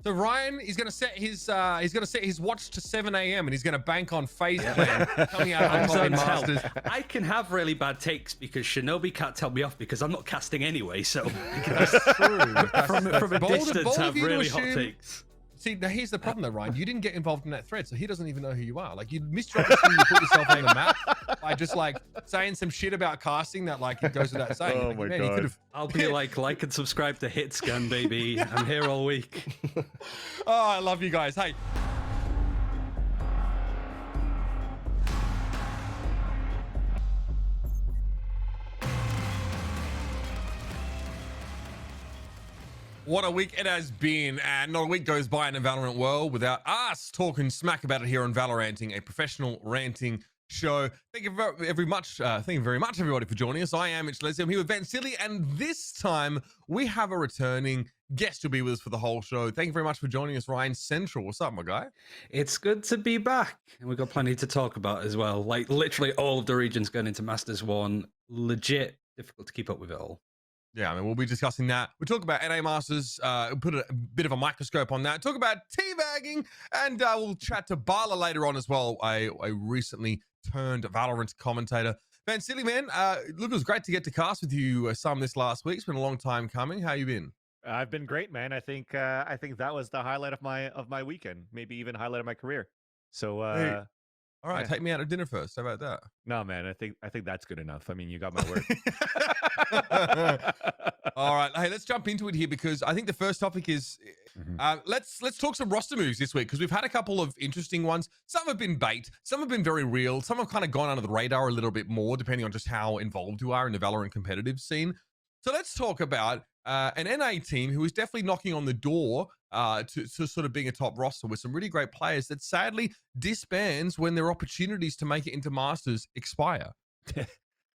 So Ryan, he's gonna set his watch to 7 a.m. and he's gonna bank on FaZe Clan coming out on top in Masters. I can have really bad takes because Shinobi can't tell me off because I'm not casting anyway. So That's true. from a distance, bold have of you to really hot assume- takes. See, now here's the problem though, Ryan. You didn't get involved in that thread, so he doesn't even know who you are. Like, you missed your opportunity to put yourself on the map by just like saying some shit about casting that like it goes without saying. Oh Like, my man, he God. could've- I'll be like and subscribe to Hitscan, baby. I'm here all week. Oh, I love you guys. Hey. What a week it has been, and not a week goes by in the Valorant world without us talking smack about it here on Valoranting, a professional ranting show. Thank you very much, everybody, for joining us. I am Mitch Leslie. I'm here with Vansili, and this time we have a returning guest to be with us for the whole show. Thank you very much for joining us, Ryan Central. What's up, my guy? It's good to be back, and we've got plenty to talk about as well. Like literally all of the regions going into Masters 1, legit difficult to keep up with it all. Yeah, I mean, we'll be discussing that. We'll talk about NA Masters, put a bit of a microscope on that, talk about teabagging, and we'll chat to Ballatw later on as well, a recently turned Valorant commentator. Vansili, man, look, it was great to get to cast with you some this last week. It's been a long time coming. How you been? I've been great, man. I think that was the highlight of my weekend, maybe even highlight of my career. So Hey. All right, yeah. take me out to dinner first. How about that? no, man, I think that's good enough. I mean, you got my word. All right, hey, let's jump into it here because I think the first topic is let's talk some roster moves this week because we've had a couple of interesting ones. Some have been bait, some have been very real, some have kind of gone under the radar a little bit more depending on just how involved you are in the Valorant competitive scene. So let's talk about an NA team who is definitely knocking on the door to sort of being a top roster with some really great players that sadly disbands when their opportunities to make it into Masters expire.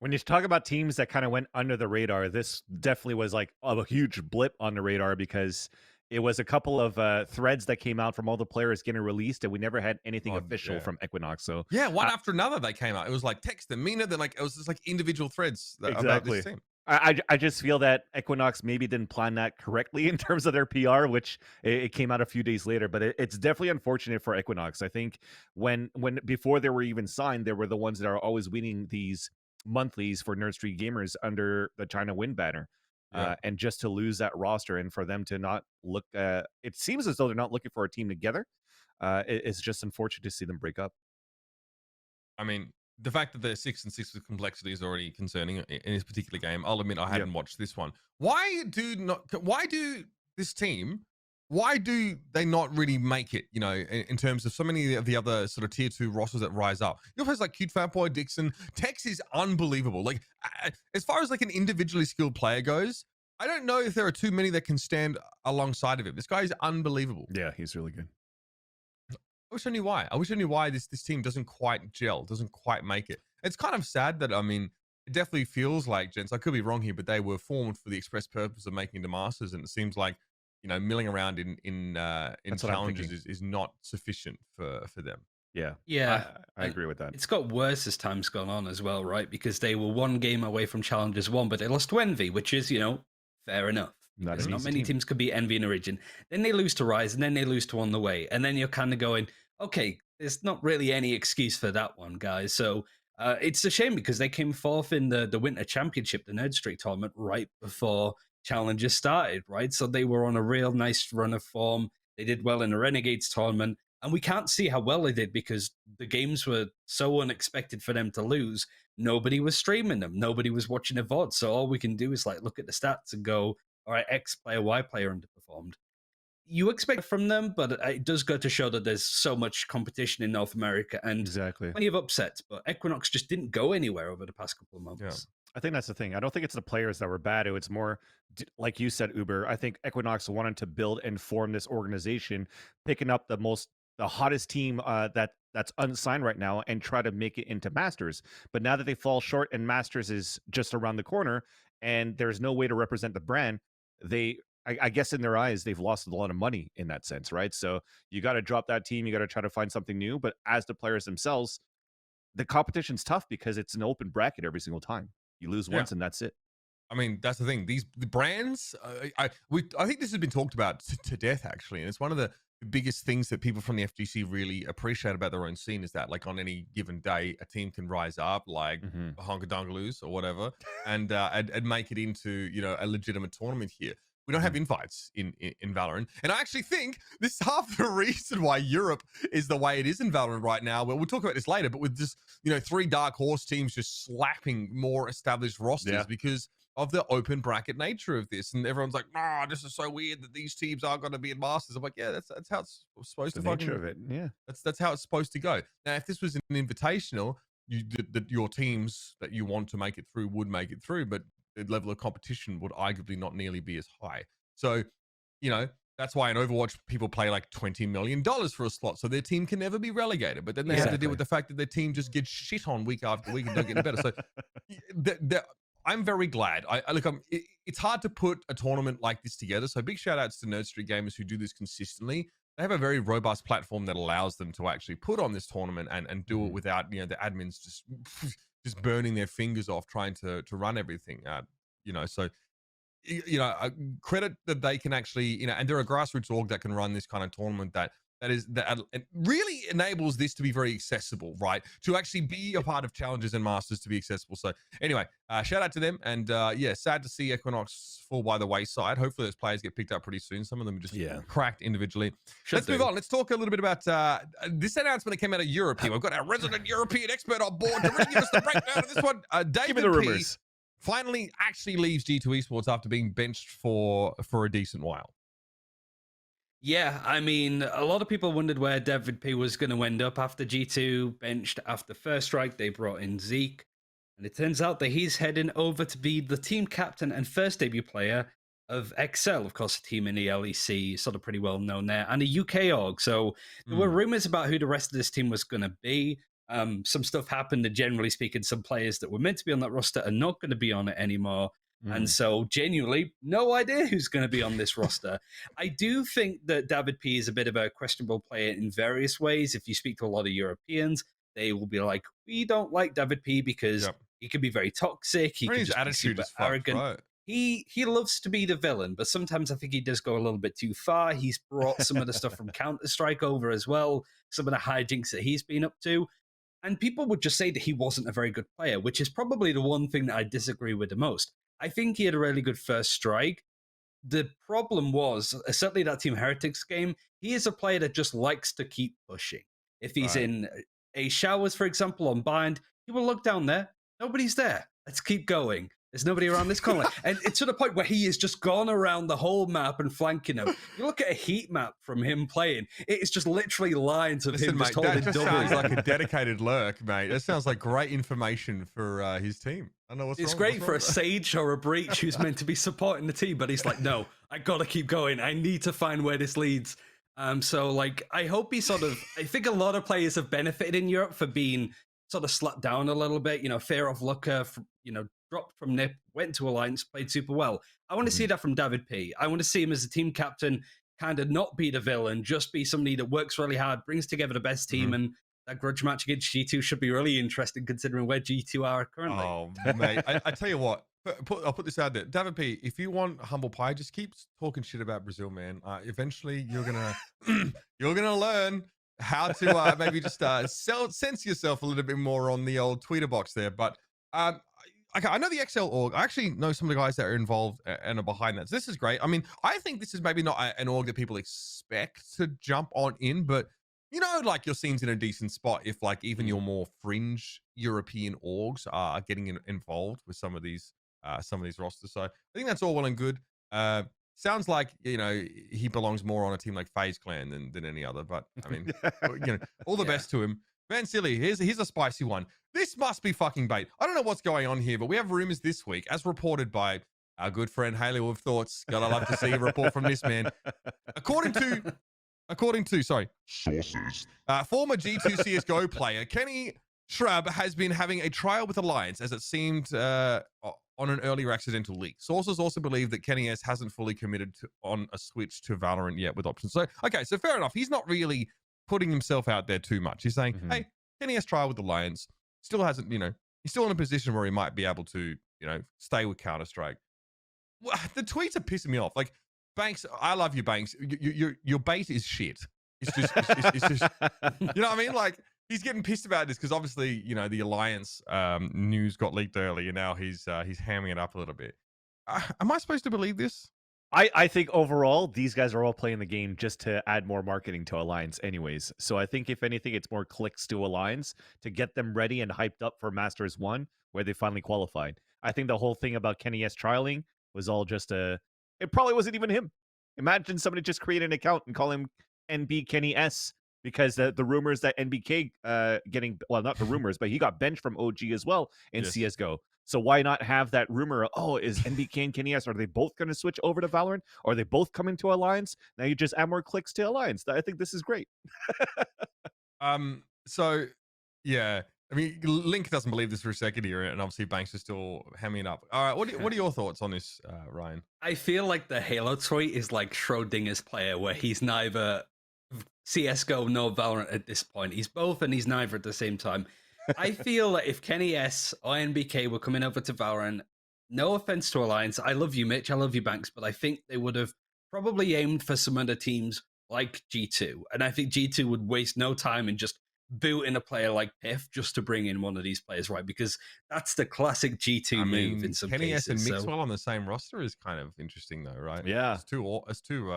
When you talk about teams that kind of went under the radar, this definitely was like a huge blip on the radar because it was a couple of threads that came out from all the players getting released, and we never had anything official yeah. from Equinox. So Yeah, one after another they came out. It was like text and Mina, then like it was just like individual threads about this team. I just feel that Equinox maybe didn't plan that correctly in terms of their PR, which it came out a few days later. But it's definitely unfortunate for Equinox. I think when before they were even signed, they were the ones that are always winning these monthlies for Nerd Street Gamers under the China Win banner. Yeah. And just to lose that roster and for them to not look, it seems as though they're not looking for a team together. It's just unfortunate to see them break up. I mean, the fact that they're 6-6 with complexity is already concerning in this particular game. I'll admit I hadn't watched this one. Why do this team? Why do they not really make it? You know, in terms of so many of the other sort of tier 2 rosters that rise up. You know, like Cute Fat Boy, Dixon, Tex is unbelievable. Like as far as like an individually skilled player goes, I don't know if there are too many that can stand alongside of him. This guy is unbelievable. Yeah, he's really good. I wish I knew why. I wish I knew why this team doesn't quite gel, doesn't quite make it. It's kind of sad that, I mean, it definitely feels like, gents, I could be wrong here, but they were formed for the express purpose of making the Masters, and it seems like, you know, milling around in challenges is not sufficient for them. Yeah, I agree with that. It's got worse as time's gone on as well, right? Because they were one game away from Challengers 1, but they lost to Envy, which is, you know, fair enough. Not many teams could beat Envy in Origin. Then they lose to Rise, and then they lose to On the Way. And then you're kind of going, okay, there's not really any excuse for that one, guys. So it's a shame because they came fourth in the Winter Championship, the Nerd Street tournament, right before Challengers started, right? So they were on a real nice run of form. They did well in the Renegades tournament. And we can't see how well they did because the games were so unexpected for them to lose. Nobody was streaming them. Nobody was watching a VOD. So all we can do is like look at the stats and go, all right, X player, Y player underperformed. You expect from them, but it does go to show that there's so much competition in North America and plenty of upsets. But Equinox just didn't go anywhere over the past couple of months. Yeah. I think that's the thing. I don't think it's the players that were bad. It's more, like you said, Uber. I think Equinox wanted to build and form this organization, picking up the hottest team that's unsigned right now and try to make it into Masters. But now that they fall short and Masters is just around the corner and there's no way to represent the brand, I guess in their eyes, they've lost a lot of money in that sense, right? So you got to drop that team. You got to try to find something new. But as the players themselves, the competition's tough because it's an open bracket every single time. You lose once and that's it. I mean, that's the thing. The brands, I think this has been talked about to death, actually, and it's one of the biggest things that people from the FGC really appreciate about their own scene is that, like, on any given day, a team can rise up, like Honkadongaloos or whatever, and make it into a legitimate tournament here. We don't have invites in Valorant, and I actually think this is half the reason why Europe is the way it is in Valorant right now. Well, we'll talk about this later, but with just 3 dark horse teams just slapping more established rosters because of the open bracket nature of this, and everyone's like, "Nah, this is so weird that these teams are going to be in Masters." I'm like, "Yeah, that's how it's supposed to nature of it. Yeah, that's how it's supposed to go." Now, if this was an invitational, your teams that you want to make it through would make it through, but the level of competition would arguably not nearly be as high. So, that's why in Overwatch people play like $20 million for a slot, so their team can never be relegated. But then they have to deal with the fact that their team just gets shit on week after week and don't get any better. So, I'm very glad. It's hard to put a tournament like this together. So big shout outs to Nerd Street Gamers who do this consistently. They have a very robust platform that allows them to actually put on this tournament and do it without the admins just burning their fingers off trying to run everything. So credit that they can actually and they're a grassroots org that can run this kind of tournament that it really enables this to be very accessible, right? To actually be a part of challenges and masters to be accessible. So anyway, shout out to them, and sad to see Equinox fall by the wayside. Hopefully those players get picked up pretty soon. Some of them are just cracked individually. Let's move on. Let's talk a little bit about this announcement that came out of Europe here. We've got our resident European expert on board to really give us the breakdown of this one. David Give me the rumors. Finally actually leaves G2 Esports after being benched for a decent while. Yeah, I mean, a lot of people wondered where David P was going to end up after G2 benched after First Strike. They brought in Zeke, and it turns out that he's heading over to be the team captain and first debut player of XL, of course, a team in the LEC, sort of pretty well known there, and a UK org. So there were rumors about who the rest of this team was going to be. Some stuff happened, and generally speaking, some players that were meant to be on that roster are not going to be on it anymore. And so, genuinely, no idea who's going to be on this roster. I do think that David P is a bit of a questionable player in various ways. If you speak to a lot of Europeans, they will be like, we don't like David P because he can be very toxic. He can just be super arrogant. Right. He loves to be the villain, but sometimes I think he does go a little bit too far. He's brought some of the stuff from Counter-Strike over as well, some of the hijinks that he's been up to. And people would just say that he wasn't a very good player, which is probably the one thing that I disagree with the most. I think he had a really good First Strike. The problem was, certainly that Team Heretics game, he is a player that just likes to keep pushing. If he's in a showers, for example, on Bind, he will look down there. Nobody's there. Let's keep going. There's nobody around this corner. And it's to the point where he has just gone around the whole map and flanking them. You look at a heat map from him playing, it's just literally lines of him just holding that just sounds like a dedicated lurk, mate. That sounds like great information for his team. I don't know what's It's wrong. great for a Sage or a Breach who's meant to be supporting the team, but he's like, no, I got to keep going. I need to find where this leads. So, like, I hope he I think a lot of players have benefited in Europe for being sort of slapped down a little bit. Fear of Looker, dropped from NIP, went to Alliance, played super well. I want to see that from David P. I want to see him as a team captain, kind of not be the villain, just be somebody that works really hard, brings together the best team, and that grudge match against G2 should be really interesting considering where G2 are currently. Oh, mate. I tell you what, I'll put this out there. David P, if you want humble pie, just keep talking shit about Brazil, man. Eventually, you're gonna learn how to maybe just censor yourself a little bit more on the old Twitter box there. But okay, I know the XL org. I actually know some of the guys that are involved and are behind that. So this is great. I mean, I think this is maybe not an org that people expect to jump on in, but like your scene's in a decent spot if like even your more fringe European orgs are getting involved with some of these rosters. So I think that's all well and good. Sounds like he belongs more on a team like FaZe Clan than any other. But I mean, all the best to him. Van Silly, here's a spicy one. This must be fucking bait. I don't know what's going on here, but we have rumors this week, as reported by our good friend Haley with Thoughts. Gotta love to see a report from this man. According to sources, former G2 CSGO player Kenny Shrub has been having a trial with Alliance, as it seemed on an earlier accidental leak. Sources also believe that Kenny S hasn't fully committed on a switch to Valorant yet with options. So, okay, so fair enough. He's not really putting himself out there too much. He's saying, hey, Kenny S trial with Alliance, still hasn't, he's still in a position where he might be able to stay with Counter-Strike. Well, the tweets are pissing me off. Like, Banks, I love you, Banks. Your bait is shit. It's just, it's just, you know what I mean? Like, he's getting pissed about this because obviously, the Alliance news got leaked early, and now he's hamming it up a little bit. Am I supposed to believe this? I think overall, these guys are all playing the game just to add more marketing to Alliance anyways. So I think if anything, it's more clicks to Alliance to get them ready and hyped up for Masters 1, where they finally qualified. I think the whole thing about Kenny S trialing was all just it probably wasn't even him. Imagine somebody just create an account and call him NB Kenny S, because the rumors that NBK not the rumors, but he got benched from OG as well in CSGO. So why not have that rumor of, is NBK and Kenny S, are they both going to switch over to Valorant? Or are they both coming to Alliance? Now you just add more clicks to Alliance. I think this is great. So, yeah. I mean, Link doesn't believe this for a second here, and obviously Banks is still hamming it up. All right, what are your thoughts on this, Ryan? I feel like the Halo tweet is like Schrodinger's player, where he's neither CSGO nor Valorant at this point. He's both and he's neither at the same time. I feel that if Kenny S or NBK were coming over to Valorant, no offense to Alliance, I love you, Mitch, I love you, Banks, but I think they would have probably aimed for some other teams like G2. And I think G2 would waste no time in just booting a player like Piff just to bring in one of these players, right? Because that's the classic G2 move in some Kenny cases. S and Mixwell on the same roster is kind of interesting, though, right? Yeah, it's two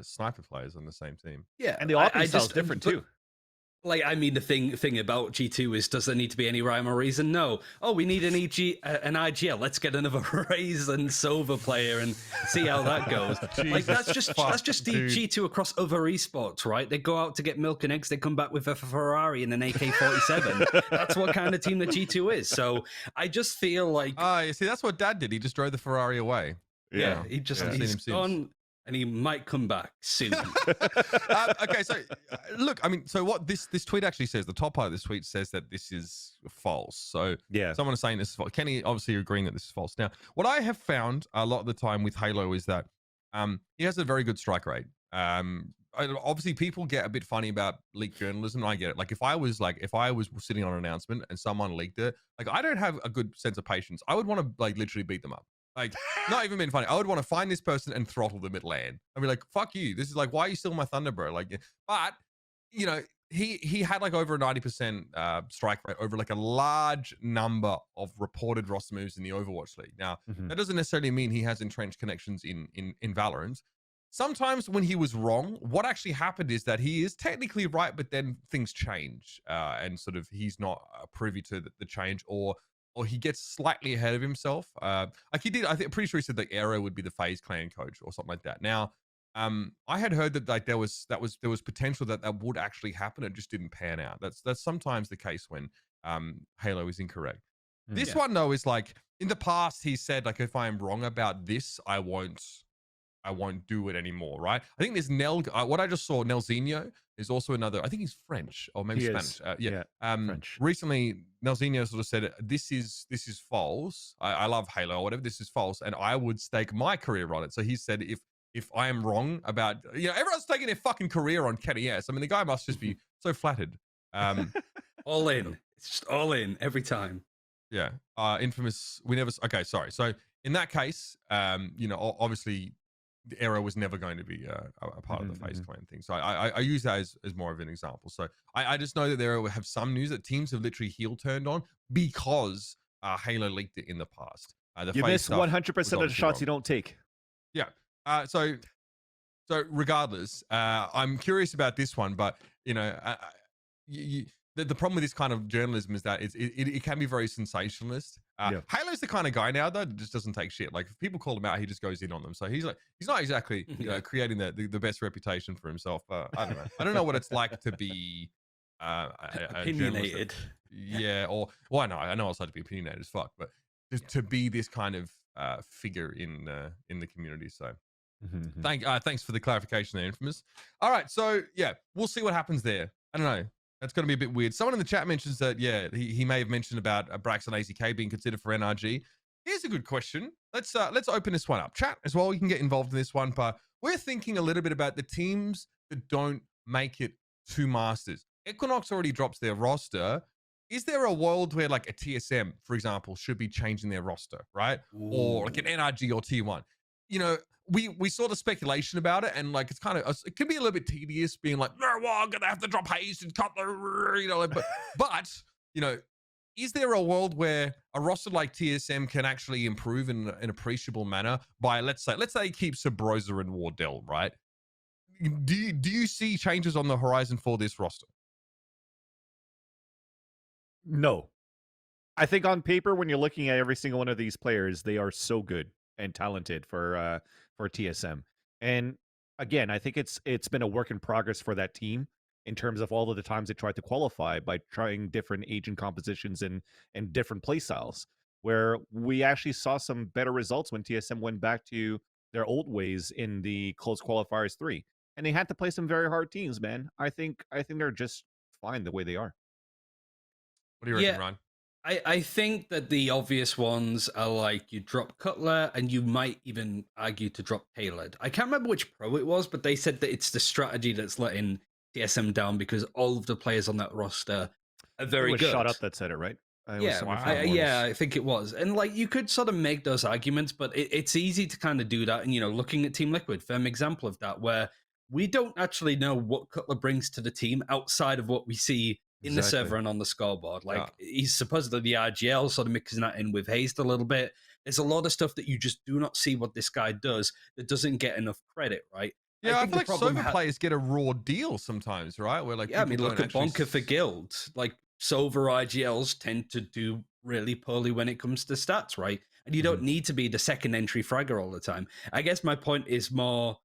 sniper players on the same teim. Yeah, and the offense style is different too. Like, I mean, the thing about G2 is, does there need to be any rhyme or reason? No. Oh, we need an IGL. Let's get another Raze and Sova player and see how that goes. Like, that's just G2 across other esports, right? They go out to get milk and eggs. They come back with a Ferrari and an AK-47. That's what kind of team the G2 is. So I just feel like, you see, that's what Dad did. He just drove the Ferrari away. Yeah, he's gone. And he might come back soon. Okay, so look, I mean, so what this tweet actually says, the top part of this tweet says that this is false. So yeah, someone is saying this is false. Kenny obviously agreeing that this is false. Now, what I have found a lot of the time with Halo is that he has a very good strike rate. Obviously, people get a bit funny about leaked journalism. I get it. Like, if I was sitting on an announcement and someone leaked it, like, I don't have a good sense of patience. I would want to literally beat them up. Like, not even being funny. I would want to find this person and throttle them at land. I'd be like, fuck you. This is like, why are you stealing my thunder, bro? Like, but, he had like over a 90% strike rate over like a large number of reported roster moves in the Overwatch League. Now, that doesn't necessarily mean he has entrenched connections in Valorant. Sometimes when he was wrong, what actually happened is that he is technically right, but then things change and sort of he's not privy to the change, or he gets slightly ahead of himself. Like he did, pretty sure he said that Aero would be the FaZe clan coach or something like that. Now, I had heard that like there was potential that would actually happen. It just didn't pan out. That's sometimes the case when Halo is incorrect. This one though is like, in the past he said, like, if I am wrong about this, I won't do it anymore, right? I think there's what I just saw, Nelzinho is also another, I think he's French or maybe Spanish. French. Recently, Nelzinho sort of said, this is false. I love Halo or whatever. This is false. And I would stake my career on it. So he said, if I am wrong about, everyone's taking their fucking career on Kenny S. I mean, the guy must just be so flattered. All in. It's just all in every time. Yeah. Infamous. Okay, sorry. So in that case, obviously, the Aero was never going to be a part of the FaZe clan thing. So I use that as more of an example. So I just know that there have some news that teams have literally heel turned on because Halo leaked it in the past. You miss 100% of the shots you don't take. Yeah. So regardless, I'm curious about this one, but the problem with this kind of journalism is that it can be very sensationalist. Halo's the kind of guy now that just doesn't take shit. Like, if people call him out, he just goes in on them. So he's not exactly creating the best reputation for himself. I don't know. I don't know what it's like to be opinionated. I know it's like to be opinionated as fuck, but just to be this kind of figure in the community. So thanks for the clarification there, Infamous. All right, so we'll see what happens there. I don't know. That's going to be a bit weird. Someone in the chat mentions that, he may have mentioned about Brax and AZK being considered for NRG. Here's a good question. Let's open this one up. Chat as well, you can get involved in this one, but we're thinking a little bit about the teams that don't make it to Masters. Equinox already drops their roster. is there a world where like a TSM, for example, should be changing their roster, right? Or like an NRG or T1? You know, we saw the speculation about it, and like it's kind of, it can be a little bit tedious being like, no, well, I'm gonna have to drop Hayes and cut the, you know, like, but you know, is there a world where a roster like TSM can actually improve in an appreciable manner by, let's say keep Sabrosa and Wardell, right? Do you see changes on the horizon for this roster? No. I think on paper, when you're looking at every single one of these players, they are so good and talented for TSM. And again, I think it's been a work in progress for that team in terms of all of the times they tried to qualify by trying different agent compositions and different play styles, where we actually saw some better results when TSM went back to their old ways in the close qualifiers 3. And they had to play some very hard teams, man. I think they're just fine the way they are. What do you reckon, Ryan? I think that the obvious ones are like you drop Cutler, and you might even argue to drop Tailored. I can't remember which pro it was, but they said that it's the strategy that's letting TSM down because all of the players on that roster are very good. Shot up that said it, right? I think it was. And like you could sort of make those arguments, but it's easy to kind of do that. And, you know, looking at Team Liquid, firm example of that, where we don't actually know what Cutler brings to the team outside of what we see in the server and on the scoreboard. Like he's supposedly the RGL, sort of mixing that in with Hazed a little bit. There's a lot of stuff that you just do not see what this guy does that doesn't get enough credit, right? Yeah, I feel like Sova players get a raw deal sometimes, right? Where like, I mean, look at Bonker for Guild. Like Sova IGLs tend to do really poorly when it comes to stats, right? And you don't need to be the second entry fragger all the time. I guess my point is more,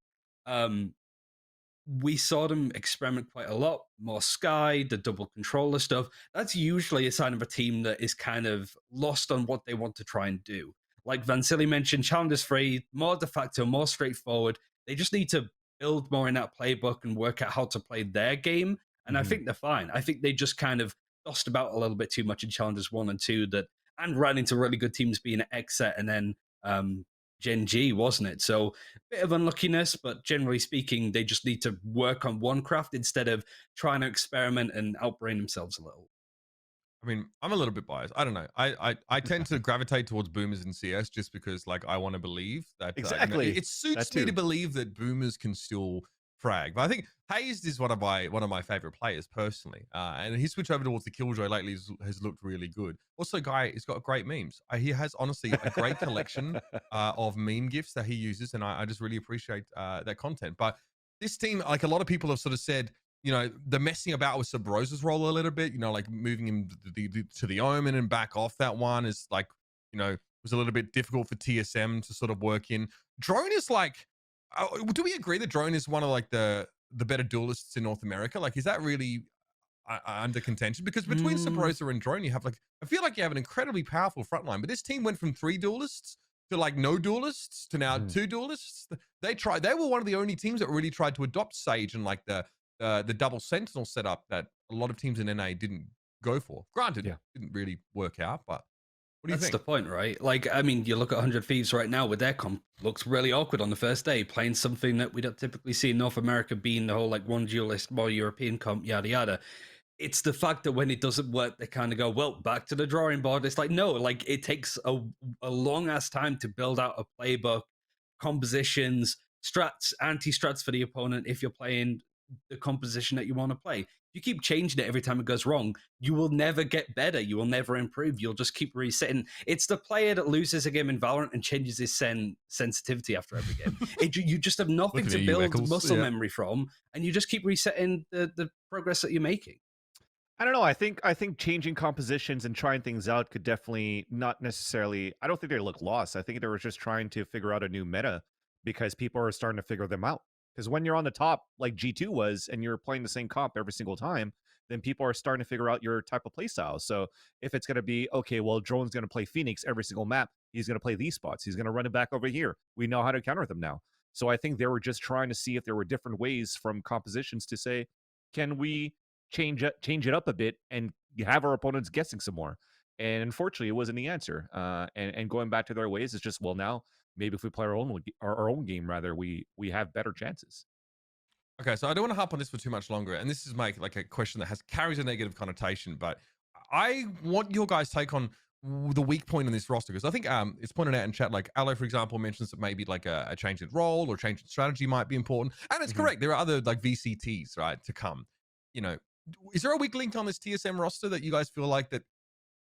we saw them experiment quite a lot. More Sky, the double controller stuff. That's usually a sign of a team that is kind of lost on what they want to try and do. Like Vansili mentioned, Challengers free, more de facto, more straightforward. They just need to build more in that playbook and work out how to play their game. And I think they're fine. I think they just kind of tossed about a little bit too much in Challengers 1 and 2 and ran into really good teams being at Xset and then Gen G, wasn't it? So bit of unluckiness, but generally speaking, they just need to work on one craft instead of trying to experiment and outbrain themselves a little. I mean, I'm a little bit biased. I don't know. I tend to gravitate towards boomers in CS just because, like, I want to believe that exactly it suits me to believe that boomers can still frag. But I think Hazed is one of my favorite players personally, and his switch over towards the Killjoy lately has looked really good. Also, guy, he's got great memes. He has honestly a great collection of meme gifs that he uses, and I just really appreciate that content. But this team, like a lot of people have sort of said, you know, the messing about with Sabrosa's role a little bit, you know, like moving him to the Omen and back off that one is like, you know, was a little bit difficult for TSM to sort of work in. Drone is like, do we agree that Drone is one of like the better duelists in North America? Like, is that really under contention? Because between Sabrosa and Drone, you have like, I feel like you have an incredibly powerful front line, but this team went from 3 duelists to like no duelists to now 2 duelists. They were one of the only teams that really tried to adopt Sage and like the double sentinel setup that a lot of teams in NA didn't go for. Granted, it didn't really work out, but what do you think? That's the point, right? Like, I mean, you look at 100 Thieves right now with their comp, looks really awkward on the first day, playing something that we don't typically see in North America, being the whole like one duelist, more European comp, yada yada. It's the fact that when it doesn't work, they kind of go, well, back to the drawing board. It's like, no, like it takes a long ass time to build out a playbook, compositions, strats, anti-strats for the opponent if you're playing the composition that you want to play. If you keep changing it every time it goes wrong, you will never get better. You will never improve. You'll just keep resetting. It's the player that loses a game in Valorant and changes his sensitivity after every game. You just have nothing to build muscle memory from, and you just keep resetting the progress that you're making. I don't know. I think changing compositions and trying things out could definitely not necessarily. I don't think they look lost. I think they were just trying to figure out a new meta because people are starting to figure them out. Because when you're on the top, like G2 was, and you're playing the same comp every single time, then people are starting to figure out your type of play style. So if it's going to be, okay, well, Drone's going to play Phoenix every single map. He's going to play these spots. He's going to run it back over here. We know how to counter them now. So I think they were just trying to see if there were different ways from compositions to say, can we change it up a bit and have our opponents guessing some more? And unfortunately, it wasn't the answer. And going back to their ways is just, well, now maybe if we play our own game, rather, we have better chances. Okay, so I don't want to harp on this for too much longer, and this is like a question that carries a negative connotation, but I want your guys' take on the weak point in this roster, because I think it's pointed out in chat, like Aloe, for example, mentions that maybe like a change in role or change in strategy might be important, and it's correct. There are other like VCTs, right, to come. You know, is there a weak link on this TSM roster that you guys feel like that,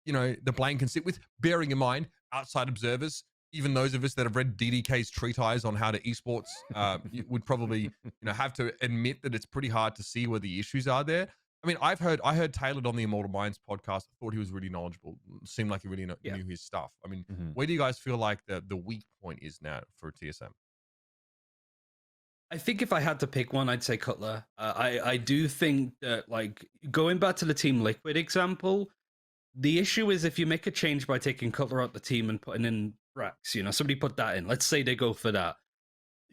you know, the blame can sit with, bearing in mind outside observers, even those of us that have read DDK's treatise on how to esports, would probably, you know, have to admit that it's pretty hard to see where the issues are there. I mean, I heard Tailored on the Immortal Minds podcast. I thought he was really knowledgeable. Seemed like he really knew his stuff. I mean, where do you guys feel like the weak point is now for TSM? I think if I had to pick one, I'd say Cutler. I do think that, like, going back to the Team Liquid example, the issue is if you make a change by taking Cutler out the team and putting in Brax, you know, somebody put that in. Let's say they go for that.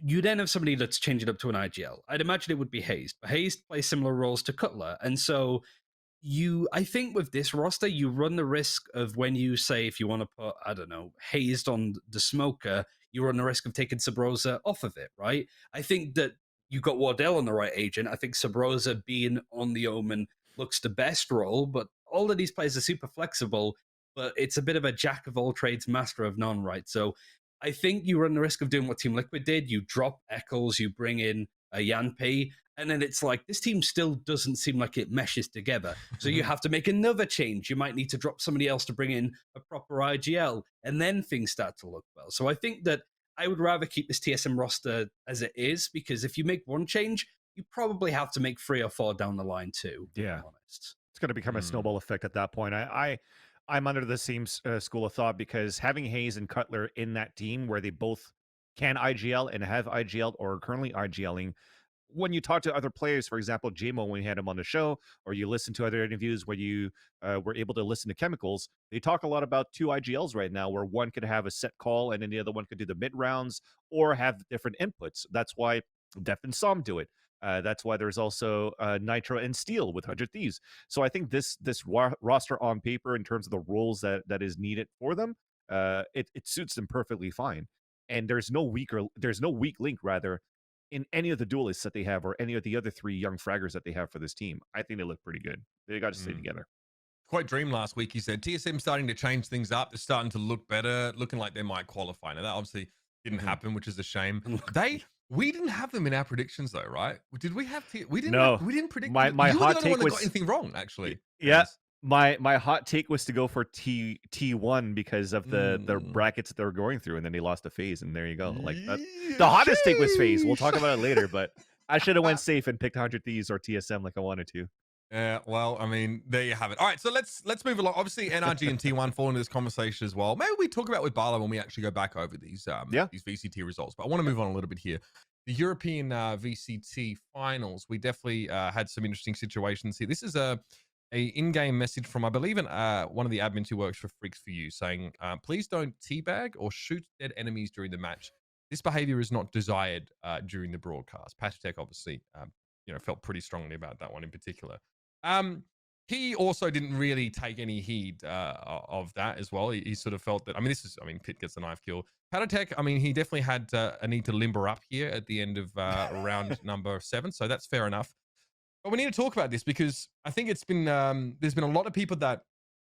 You then have somebody that's changing up to an IGL. I'd imagine it would be Hazed, but Hazed plays similar roles to Cutler. And so I think with this roster, you run the risk of, when you say, if you want to put, I don't know, Hazed on the Smoker, you run the risk of taking Sabrosa off of it, right? I think that you got Wardell on the right agent. I think Sabrosa being on the Omen looks the best role, but all of these players are super flexible, but it's a bit of a jack of all trades, master of none, right? So I think you run the risk of doing what Team Liquid did. You drop Eccles, you bring in a Yanpei, and then it's like, this team still doesn't seem like it meshes together. So you have to make another change. You might need to drop somebody else to bring in a proper IGL, and then things start to look well. So I think that I would rather keep this TSM roster as it is, because if you make one change, you probably have to make 3 or 4 down the line too. Yeah. If I'm honest. It's going to become a snowball effect at that point. I'm under the same school of thought, because having Hayes and Cutler in that team where they both can IGL and have IGL or are currently IGLing, when you talk to other players, for example, JMO, when we had him on the show, or you listen to other interviews where you were able to listen to Chemicals, they talk a lot about 2 IGLs right now, where one could have a set call and then the other one could do the mid rounds or have different inputs. That's why Def and Som do it. That's why there's also Nitro and Steel with 100 Thieves. So I think this roster on paper, in terms of the roles that is needed for them, it suits them perfectly fine. And there's no weak link rather in any of the duelists that they have, or any of the other 3 young fraggers that they have for this team. I think they look pretty good. They got to stay together. Quite Dream last week, he said TSM starting to change things up. They're starting to look better, looking like they might qualify. Now that obviously didn't happen, which is a shame. We didn't have them in our predictions though, right? Did we have? We didn't. No. We didn't predict. My you hot were the take one that was got anything wrong, actually. Yeah. My hot take was to go for T1 because of the brackets that they were going through, and then they lost a phase, and there you go. Like the hottest take was phase. We'll talk about it later, but I should have went safe and picked 100 Thieves or TSM like I wanted to. Yeah, well, I mean, there you have it. All right, so let's move along. Obviously, NRG and T1 fall into this conversation as well. Maybe we talk about with Ballatw when we actually go back over these VCT results. But I want to move on a little bit here. The European VCT finals, we definitely had some interesting situations here. This is a in-game message from, I believe, one of the admins who works for Freaks for You, saying, please don't teabag or shoot dead enemies during the match. This behavior is not desired during the broadcast. Patchtech obviously felt pretty strongly about that one in particular. He also didn't really take any heed of that as well. He sort of felt that, Pit gets the knife kill. Patchtech, he definitely had a need to limber up here at the end of round number 7, so that's fair enough. But we need to talk about this, because I think it's been there's been a lot of people that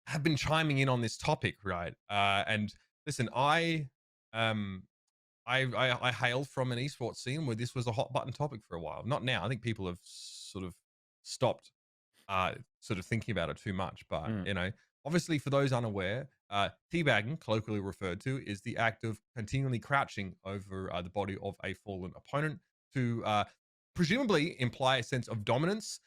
have been chiming in on this topic, right? And listen, I hail from an esports scene where this was a hot button topic for a while. Not now. I think people have sort of stopped sort of thinking about it too much. But obviously, for those unaware, teabagging, colloquially referred to, is the act of continually crouching over the body of a fallen opponent to presumably imply a sense of dominance.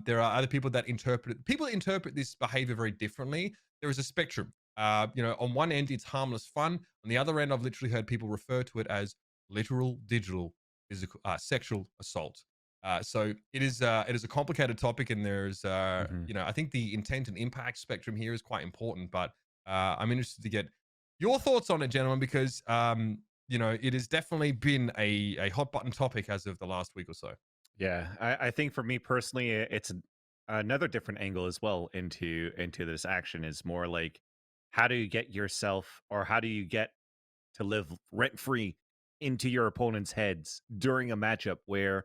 There are other people that interpret this behavior very differently. There is a spectrum. On one end, it's harmless fun. On the other end, I've literally heard people refer to it as literal digital physical sexual assault. So it is a complicated topic, and there's I think the intent and impact spectrum here is quite important. But I'm interested to get your thoughts on it, gentlemen, because it has definitely been a hot button topic as of the last week or so. Yeah, I think for me personally, it's another different angle as well into this action. Is more like, how do you get yourself, or how do you get to live rent free into your opponent's heads during a matchup where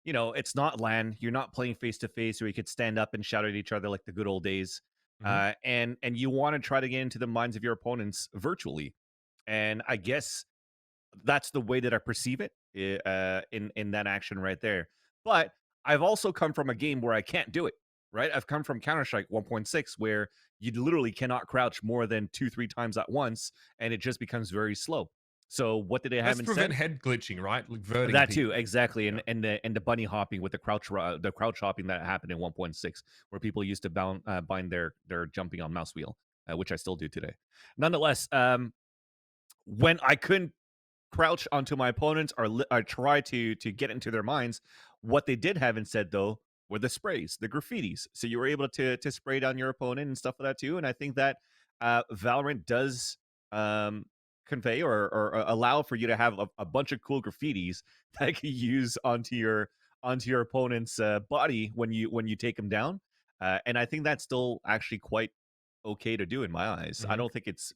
it's not LAN, you're not playing face to face where you could stand up and shout at each other like the good old days. and you want to try to get into the minds of your opponents virtually. And I guess that's the way that I perceive it in that action right there. But I've also come from a game where I can't do it. Right, I've come from Counter-Strike 1.6 where you literally cannot crouch more than 2-3 times at once, and it just becomes very slow. So what did they have instead? Prevent head glitching, right? Like verting that people. too, exactly, and the bunny hopping with the crouch hopping that happened in 1.6, where people used to bind their jumping on mouse wheel, which I still do today. Nonetheless, when I couldn't crouch onto my opponents or try to get into their minds, what they did have instead though were the sprays, the graffitis. So you were able to spray down your opponent and stuff like that too. And I think that Valorant does convey or allow for you to have a bunch of cool graffitis that you use onto your opponent's body when you take them down. And I think that's still actually quite okay to do in my eyes. I don't think it's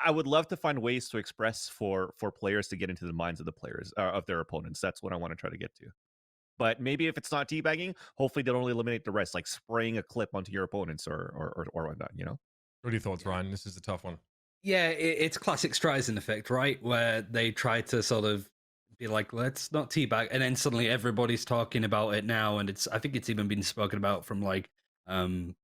I would love to find ways to express for players to get into the minds of the players of their opponents. That's what I want to try to get to. But maybe if it's not teabagging, hopefully they don't eliminate the rest, like spraying a clip onto your opponents or whatnot. You know. What are your thoughts, Ryan? This is a tough one. Yeah, it's classic Streisand effect, right? Where they try to sort of be like, let's not teabag, and then suddenly everybody's talking about it now, and I think it's even been spoken about from like I've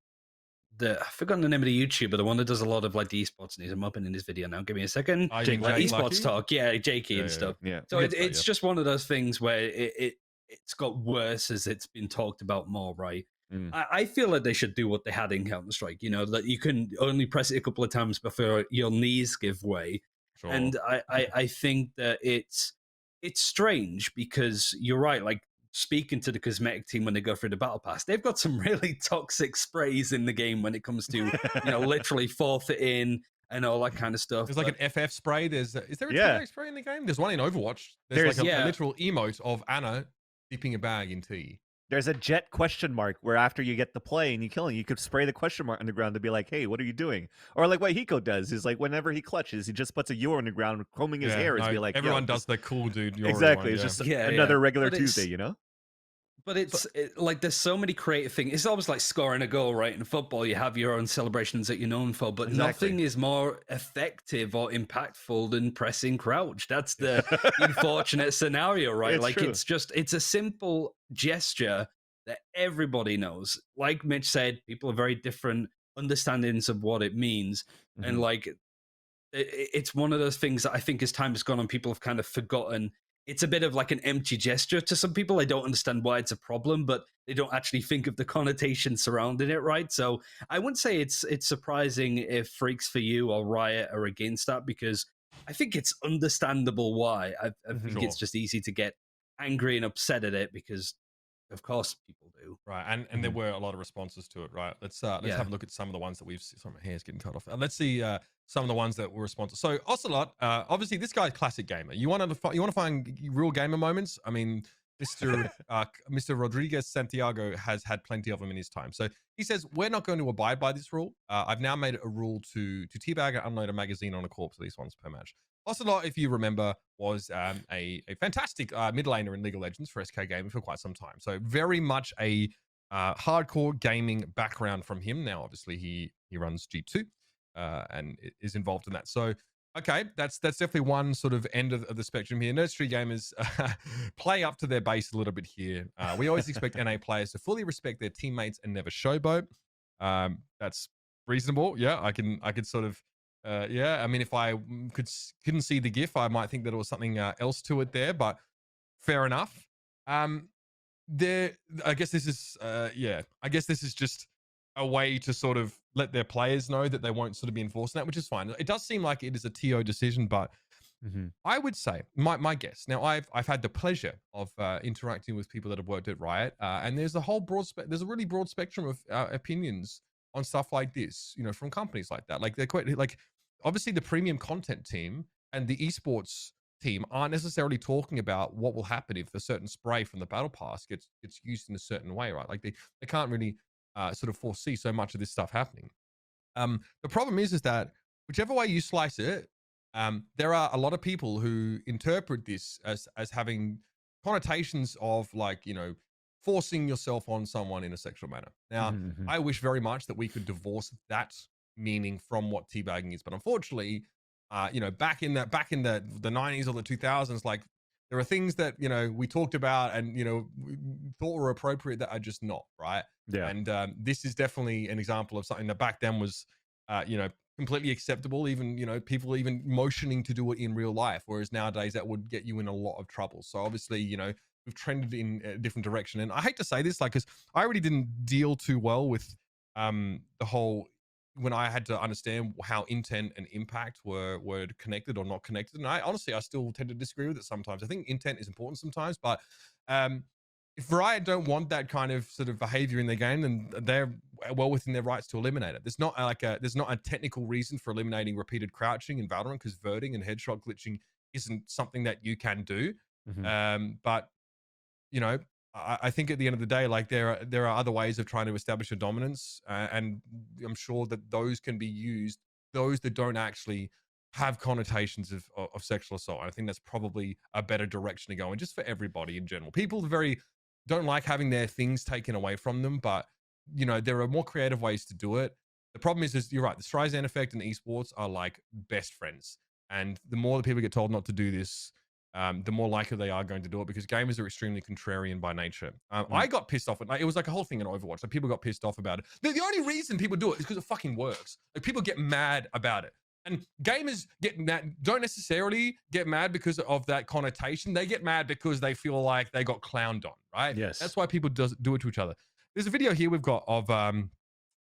forgotten the name of the YouTuber, the one that does a lot of like the esports news. I'm up in his video now. Give me a second. Esports talk, yeah, Jakey and stuff. Yeah. So it's just one of those things where it's got worse as it's been talked about more, right? I feel like they should do what they had in Counter-Strike. You know, that you can only press it a couple of times before your knees give way. Sure. And I think that it's strange because you're right. Like speaking to the cosmetic team when they go through the battle pass, they've got some really toxic sprays in the game when it comes to literally forfeiting and all that kind of stuff. There's like an FF spray. Is there a teammate spray in the game? There's one in Overwatch. There's like a literal emote of Anna dipping a bag in tea. There's a jet question mark where after you get the play and you kill him, you could spray the question mark on the ground to be like, hey, what are you doing? Or like what Hiko does is like whenever he clutches, he just puts a Euro on the ground, combing his hair, and be like, everyone does the cool dude. Exactly. It's just another regular Tuesday, you know? But like there's so many creative things. It's always like scoring a goal, right? In football, you have your own celebrations that you're known for, but nothing is more effective or impactful than pressing crouch. That's the unfortunate scenario, right? It's like true. It's a simple gesture that everybody knows. Like Mitch said, people have very different understandings of what it means, and like it's one of those things that I think as time has gone on, people have kind of forgotten. It's a bit of like an empty gesture to some people. They don't understand why it's a problem, but they don't actually think of the connotation surrounding it, right? So I wouldn't say it's surprising if Freaks for You or Riot are against that, because I think it's understandable why. I think it's just easy to get angry and upset at it because, of course, people do. Right, and there were a lot of responses to it, right? Let's have a look at some of the ones that we've. Sorry, my hair's getting cut off. Let's see some of the ones that were responses. So Ocelot, obviously this guy's classic gamer. You want to find real gamer moments? I mean, Mr. Rodriguez Santiago has had plenty of them in his time. So he says, we're not going to abide by this rule. I've now made it a rule to teabag and unload a magazine on a corpse at least once per match. Ocelot, if you remember, was a fantastic mid laner in League of Legends for SK Gaming for quite some time. So very much a hardcore gaming background from him. Now, obviously, he runs G2 and is involved in that. So, okay, that's definitely one sort of end of the spectrum here. Nerd Street gamers play up to their base a little bit here. We always expect NA players to fully respect their teammates and never showboat. That's reasonable. Yeah, I can sort of. I mean, if I couldn't see the GIF, I might think that it was something else to it there, but fair enough. I guess this is just a way to sort of let their players know that they won't sort of be enforcing that, which is fine. It does seem like it is a TO decision, but I would say my guess. Now, I've had the pleasure of interacting with people that have worked at Riot, and there's a whole there's a really broad spectrum of opinions on stuff like this, from companies like that. Like they're quite like, obviously the premium content team and the esports team aren't necessarily talking about what will happen if a certain spray from the battle pass gets used in a certain way, right? Like they can't really sort of foresee so much of this stuff happening. The problem is that whichever way you slice it, there are a lot of people who interpret this as having connotations of like, forcing yourself on someone in a sexual manner. Now, I wish very much that we could divorce that meaning from what teabagging is, but unfortunately, back in the 90s or the 2000s, like there are things that we talked about and we thought were appropriate that are just not, right? Yeah. And this is definitely an example of something that back then was completely acceptable, even people even motioning to do it in real life, whereas nowadays that would get you in a lot of trouble. So obviously we've trended in a different direction, and I hate to say this, like, because I already didn't deal too well with the whole, when I had to understand how intent and impact were connected or not connected. And I still tend to disagree with it sometimes. I think intent is important sometimes, but if Riot don't want that kind of sort of behavior in their game, then they're well within their rights to eliminate it. There's not a technical reason for eliminating repeated crouching in Valorant, because verting and headshot glitching isn't something that you can do. But I think at the end of the day, like there are other ways of trying to establish a dominance, and I'm sure that those can be used. Those that don't actually have connotations of sexual assault. I think that's probably a better direction to go in, just for everybody in general. People don't like having their things taken away from them, but there are more creative ways to do it. The problem is you're right. The Streisand effect and esports are like best friends, and the more that people get told not to do this, the more likely they are going to do it, because gamers are extremely contrarian by nature. I got pissed off. It was like a whole thing in Overwatch. Like, people got pissed off about it. The only reason people do it is because it fucking works. Like, people get mad about it. And gamers don't necessarily get mad because of that connotation. They get mad because they feel like they got clowned on, right? Yes. That's why people do it to each other. There's a video here we've got of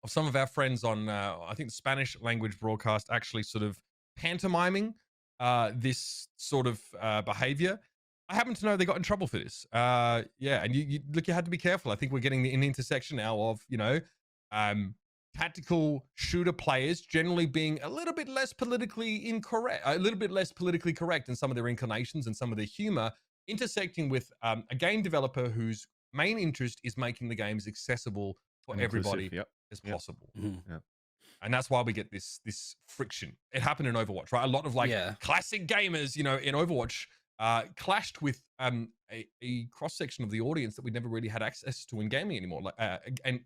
some of our friends on, I think, the Spanish language broadcast, actually sort of pantomiming this sort of behavior. I happen to know they got in trouble for this. And you had to be careful. I think we're getting an intersection now of tactical shooter players generally being a little bit less politically incorrect, a little bit less politically correct in some of their inclinations and some of their humor, intersecting with a game developer whose main interest is making the games accessible for everybody as possible. And that's why we get this friction. It happened in Overwatch, right? A lot of classic gamers, in Overwatch, clashed with a cross section of the audience that we never really had access to in gaming anymore. And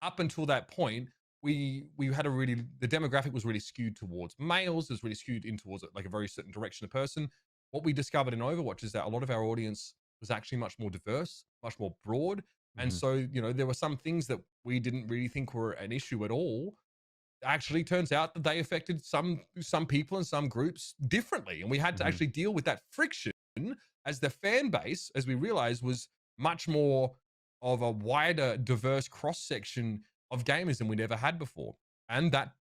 up until that point, we had the demographic was really skewed towards males. It was really skewed in towards like a very certain direction of person. What we discovered in Overwatch is that a lot of our audience was actually much more diverse, much more broad. And so, there were some things that we didn't really think were an issue at all. Actually turns out that they affected some people and some groups differently. And we had to actually deal with that friction, as the fan base, as we realized, was much more of a wider, diverse cross-section of gamers than we'd ever had before. And that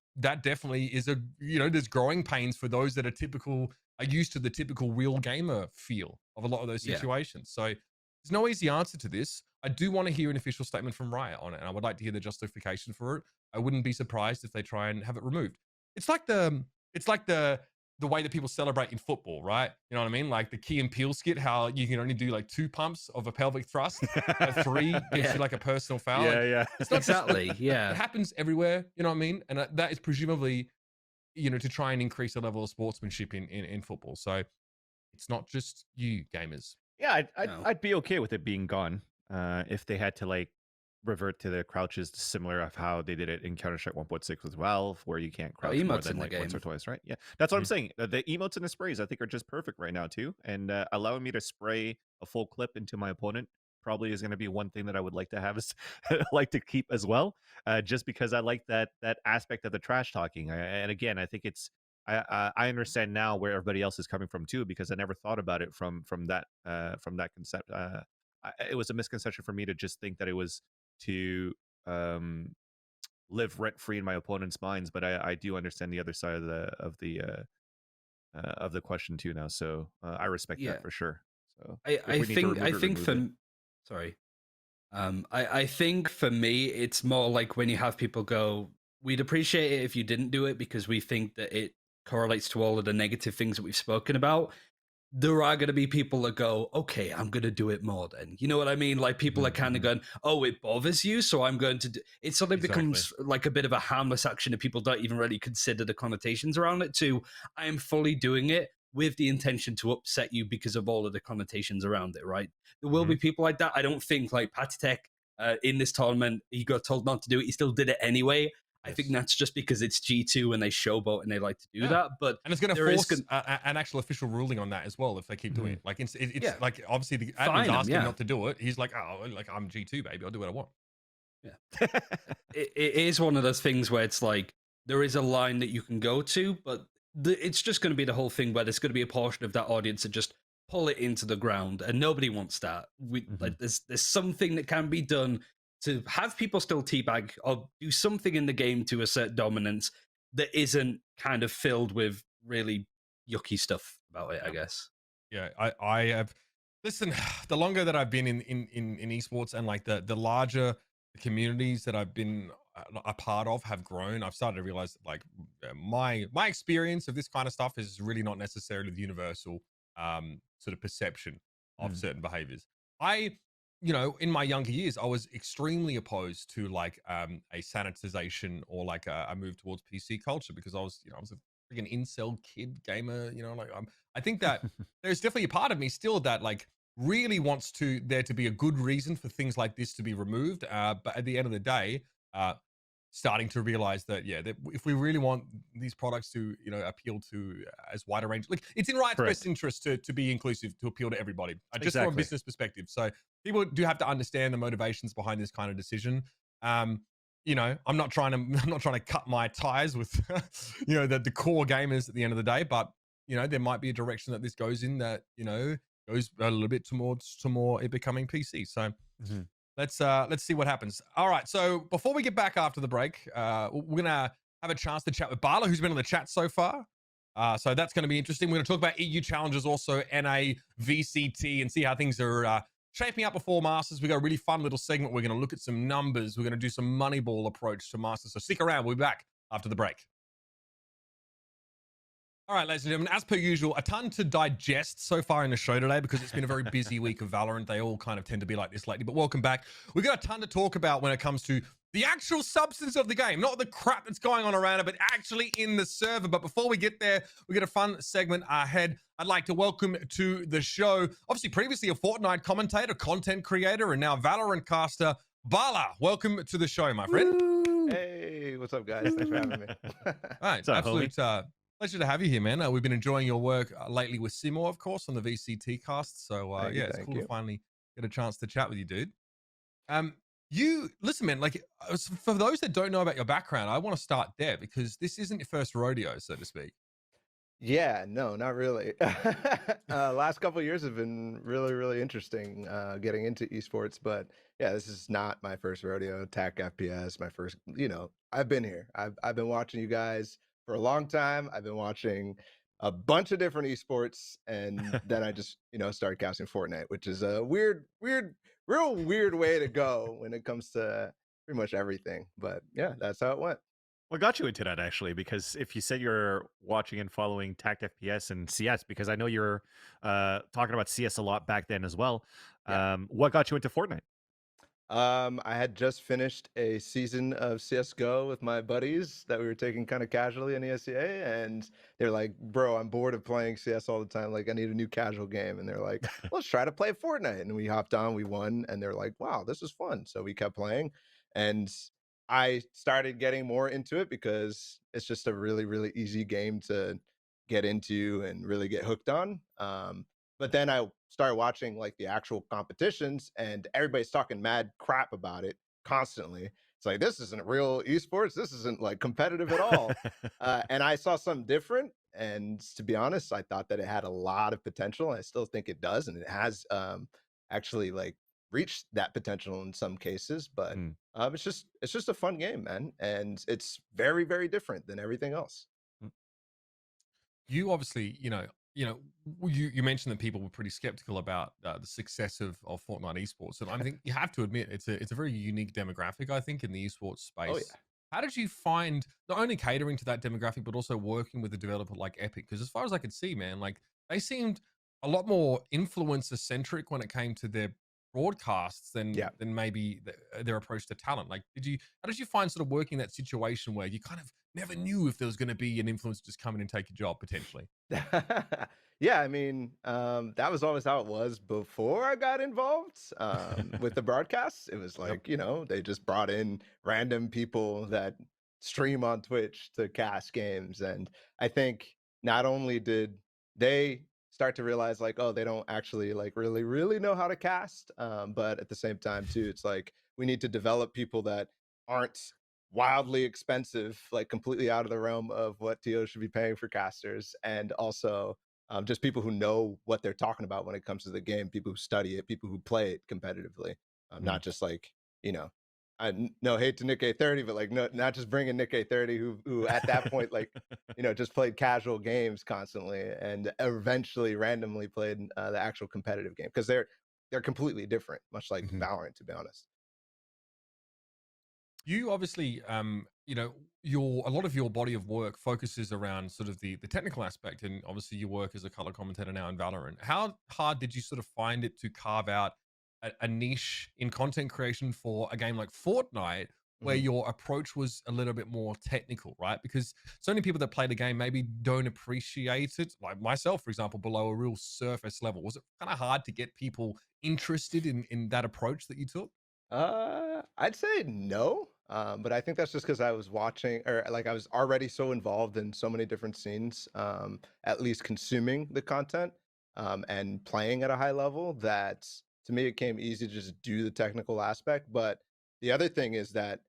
definitely is there's growing pains for those that are used to the typical real gamer feel of a lot of those situations. So there's no easy answer to this. I do want to hear an official statement from Riot on it, and I would like to hear the justification for it. I wouldn't be surprised if they try and have it removed. It's like the way that people celebrate in football, right? You know what I mean? Like the Key and Peele skit, how you can only do like 2 pumps of a pelvic thrust, 3 gets you like a personal foul. It's not exactly. It happens everywhere. You know what I mean? And that is presumably, to try and increase the level of sportsmanship in football. So it's not just you gamers. Yeah, I'd be okay with it being gone if they had to revert to the crouches similar of how they did it in Counter-Strike 1.6 with Valve, where you can't crouch more than once or twice, right? Yeah, that's what I'm saying. The emotes and the sprays, I think, are just perfect right now too. And allowing me to spray a full clip into my opponent probably is going to be one thing that I would like to have like to keep as well, just because I like that aspect of the trash talking. And again, I think it's I understand now where everybody else is coming from too, because I never thought about it from that concept. It was a misconception for me to just think that it was to live rent free in my opponent's minds, but I do understand the other side of the question too now. So I respect that for sure. So I think for me, it's more like when you have people go, we'd appreciate it if you didn't do it because we think that it correlates to all of the negative things that we've spoken about. There are going to be people that go, okay, I'm going to do it more then. You know what I mean? Like people are kind of going, oh, it bothers you, so I'm going to do it. Suddenly becomes like a bit of a harmless action if people don't even really consider the connotations around it to, I am fully doing it with the intention to upset you because of all of the connotations around it, right? There will be people like that. I don't think like Patitech in this tournament, he got told not to do it. He still did it anyway. I think that's just because it's G2 and they showboat and they like to do that. But and it's going to force an actual official ruling on that as well if they keep doing it. Like it's like obviously the admin's asking not to do it. He's like, oh, like I'm G2 baby, I'll do what I want. Yeah, it is one of those things where it's like there is a line that you can go to, but it's just going to be the whole thing where there's going to be a portion of that audience that just pull it into the ground, and nobody wants that. Like there's something that can be done to have people still teabag or do something in the game to assert dominance that isn't kind of filled with really yucky stuff about it, I guess. Yeah, I have. Listen, the longer that I've been in esports and like the larger communities that I've been a part of have grown, I've started to realize that like my experience of this kind of stuff is really not necessarily the universal sort of perception of certain behaviors. You know, in my younger years, I was extremely opposed to like a sanitization or like a move towards PC culture because I was a freaking incel kid gamer. You know, like I think that there's definitely a part of me still that like really wants there to be a good reason for things like this to be removed. But at the end of the day, starting to realize that that if we really want these products to appeal to as wide a range, like it's in Riot's best interest to be inclusive, to appeal to everybody, just from a business perspective. So people do have to understand the motivations behind this kind of decision. You know, I'm not trying to cut my ties with the core gamers at the end of the day, but there might be a direction that this goes in that goes a little bit towards more it becoming PC. So let's see what happens. All right. So before we get back after the break, we're gonna have a chance to chat with Ballatw, who's been on the chat so far. So that's going to be interesting. We're going to talk about EU challenges, also NA, VCT, and see how things are shaping up before Masters. We got a really fun little segment. We're going to look at some numbers. We're going to do some Moneyball approach to Masters. So stick around. We'll be back after the break. All right, ladies and gentlemen, as per usual, a ton to digest so far in the show today because it's been a very busy week of Valorant. They all kind of tend to be like this lately, but welcome back. We've got a ton to talk about when it comes to the actual substance of the game, not the crap that's going on around it, but actually in the server. But before we get there, we got a fun segment ahead. I'd like to welcome to the show, obviously previously a Fortnite commentator, content creator, and now Valorant caster, Ballatw. Welcome to the show, my friend. Woo! Hey, what's up, guys? Thanks for having me. All right, absolute pleasure to have you here, man. We've been enjoying your work lately with Simo, of course, on the VCT cast. So it's cool to finally get a chance to chat with you, dude. You listen, man. Like for those that don't know about your background, I want to start there because this isn't your first rodeo, so to speak. Yeah, no, not really. Last couple of years have been really, really interesting getting into esports, but yeah, this is not my first rodeo. TAC FPS, my first. I've been here. I've been watching you guys for a long time. I've been watching a bunch of different esports, and then I just started casting Fortnite, which is a real weird way to go when it comes to pretty much everything. But yeah, that's how it went. What got you into that, actually? Because if you said you're watching and following TAC FPS and CS, because I know you're talking about CS a lot back then as well. Yeah. What got you into Fortnite? I had just finished a season of CSGO with my buddies that we were taking kind of casually in ESEA, and they're like, bro, I'm bored of playing CS all the time. Like, I need a new casual game. And they're like, let's try to play Fortnite. And we hopped on, we won, and they're like, wow, this is fun. So we kept playing, and I started getting more into it because it's just a really, really easy game to get into and really get hooked on. But then I started watching like the actual competitions, and everybody's talking mad crap about it constantly. It's like, this isn't real esports. This isn't like competitive at all. And I saw something different. And to be honest, I thought that it had a lot of potential. I still think it does. And it has actually like reached that potential in some cases, but it's just a fun game, man. And it's very, very different than everything else. You obviously, you mentioned that people were pretty skeptical about the success of Fortnite esports, and I think you have to admit it's a very unique demographic. I think in the esports space. Oh, yeah. How did you find not only catering to that demographic, but also working with a developer like Epic? Because as far as I could see, man, like they seemed a lot more influencer centric when it came to their broadcasts than maybe their approach to talent. Like, how did you find sort of working that situation where you kind of never knew if there was going to be an influencer just come in and take your job potentially? Yeah, I mean, that was always how it was before I got involved with the broadcasts. It was like, they just brought in random people that stream on Twitch to cast games. And I think not only did they start to realize like, oh, they don't actually like really know how to cast, but at the same time too, it's like we need to develop people that aren't wildly expensive, like completely out of the realm of what TO should be paying for casters, and also just people who know what they're talking about when it comes to the game, people who study it, people who play it competitively, not just like, no hate to Nick A30, but like not just bringing Nick A30 who at that point like just played casual games constantly and eventually randomly played the actual competitive game, because they're completely different, much like Valorant, to be honest. You obviously, a lot of your body of work focuses around sort of the technical aspect, and obviously you work as a color commentator now in Valorant. How hard did you sort of find it to carve out a niche in content creation for a game like Fortnite, where your approach was a little bit more technical, right? Because so many people that play the game maybe don't appreciate it. Like myself, for example, below a real surface level. Was it kind of hard to get people interested in that approach that you took? I'd say no. But I think that's just because I was watching, or like I was already so involved in so many different scenes, at least consuming the content, and playing at a high level, that to me it came easy to just do the technical aspect. But the other thing is that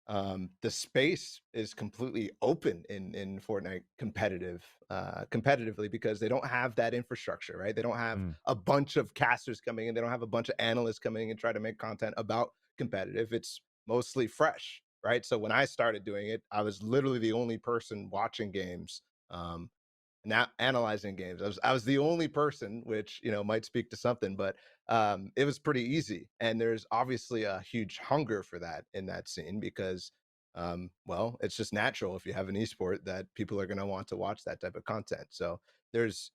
the space is completely open in Fortnite competitively, because they don't have that infrastructure, right? They don't have a bunch of casters coming in. They don't have a bunch of analysts coming in and try to make content about competitive. It's mostly fresh, right? So when I started doing it, I was literally the only person watching games, now analyzing games. I was the only person, which might speak to something, but it was pretty easy. And there's obviously a huge hunger for that in that scene, because well, it's just natural if you have an esport that people are going to want to watch that type of content. So there's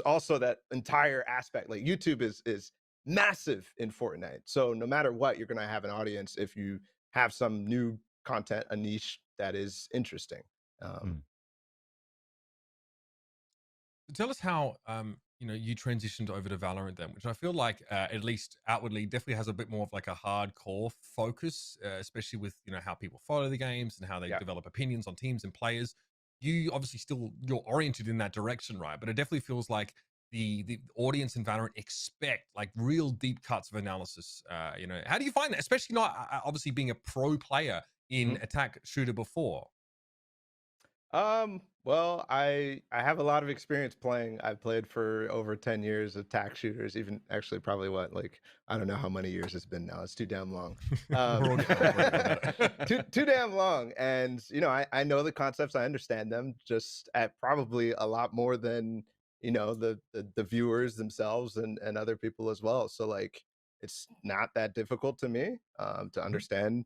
also that entire aspect. Like YouTube is massive in Fortnite, so no matter what, you're going to have an audience if you have some new content, a niche that is interesting. Tell us how you transitioned over to Valorant then, which I feel like at least outwardly definitely has a bit more of like a hardcore focus, especially with how people follow the games and how they develop opinions on teams and players. You obviously you're oriented in that direction, right? But it definitely feels like the audience in Valorant expect like real deep cuts of analysis. How do you find that, especially not obviously being a pro player in attack shooter before? Well, I have a lot of experience playing. I've played for over 10 years of attack shooters, even actually probably like, I don't know how many years it's been now. It's too damn long. Too damn long. And I know the concepts, I understand them just at probably a lot more than the viewers themselves and other people as well. So like it's not that difficult to me to understand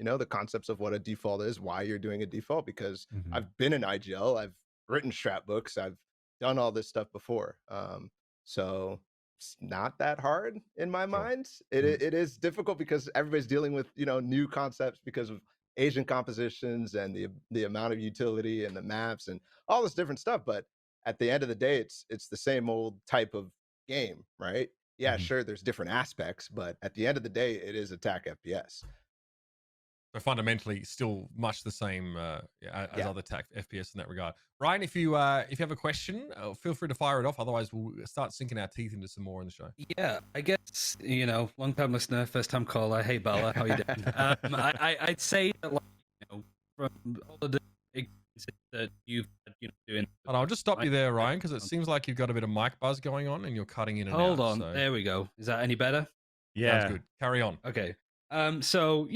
the concepts of what a default is, why you're doing a default, because I've been in IGL, I've written strat books, I've done all this stuff before. So it's not that hard in my mind. It is difficult because everybody's dealing with new concepts because of Asian compositions and the amount of utility and the maps and all this different stuff. But at the end of the day, it's the same old type of game, right? Yeah, sure, there's different aspects, but at the end of the day, it is attack FPS. So fundamentally, still much the same as other attack FPS in that regard. Ryan, if you have a question, feel free to fire it off. Otherwise, we'll start sinking our teeth into some more in the show. Yeah, I guess long time listener, first time caller. Hey Bella, how you doing? I'd say that from all the experiences that you've doing. And I'll just stop you there, Ryan, because it seems like you've got a bit of mic buzz going on and you're cutting in and out. Hold on, there we go. Is that any better? Yeah, sounds good. Carry on. Okay. So,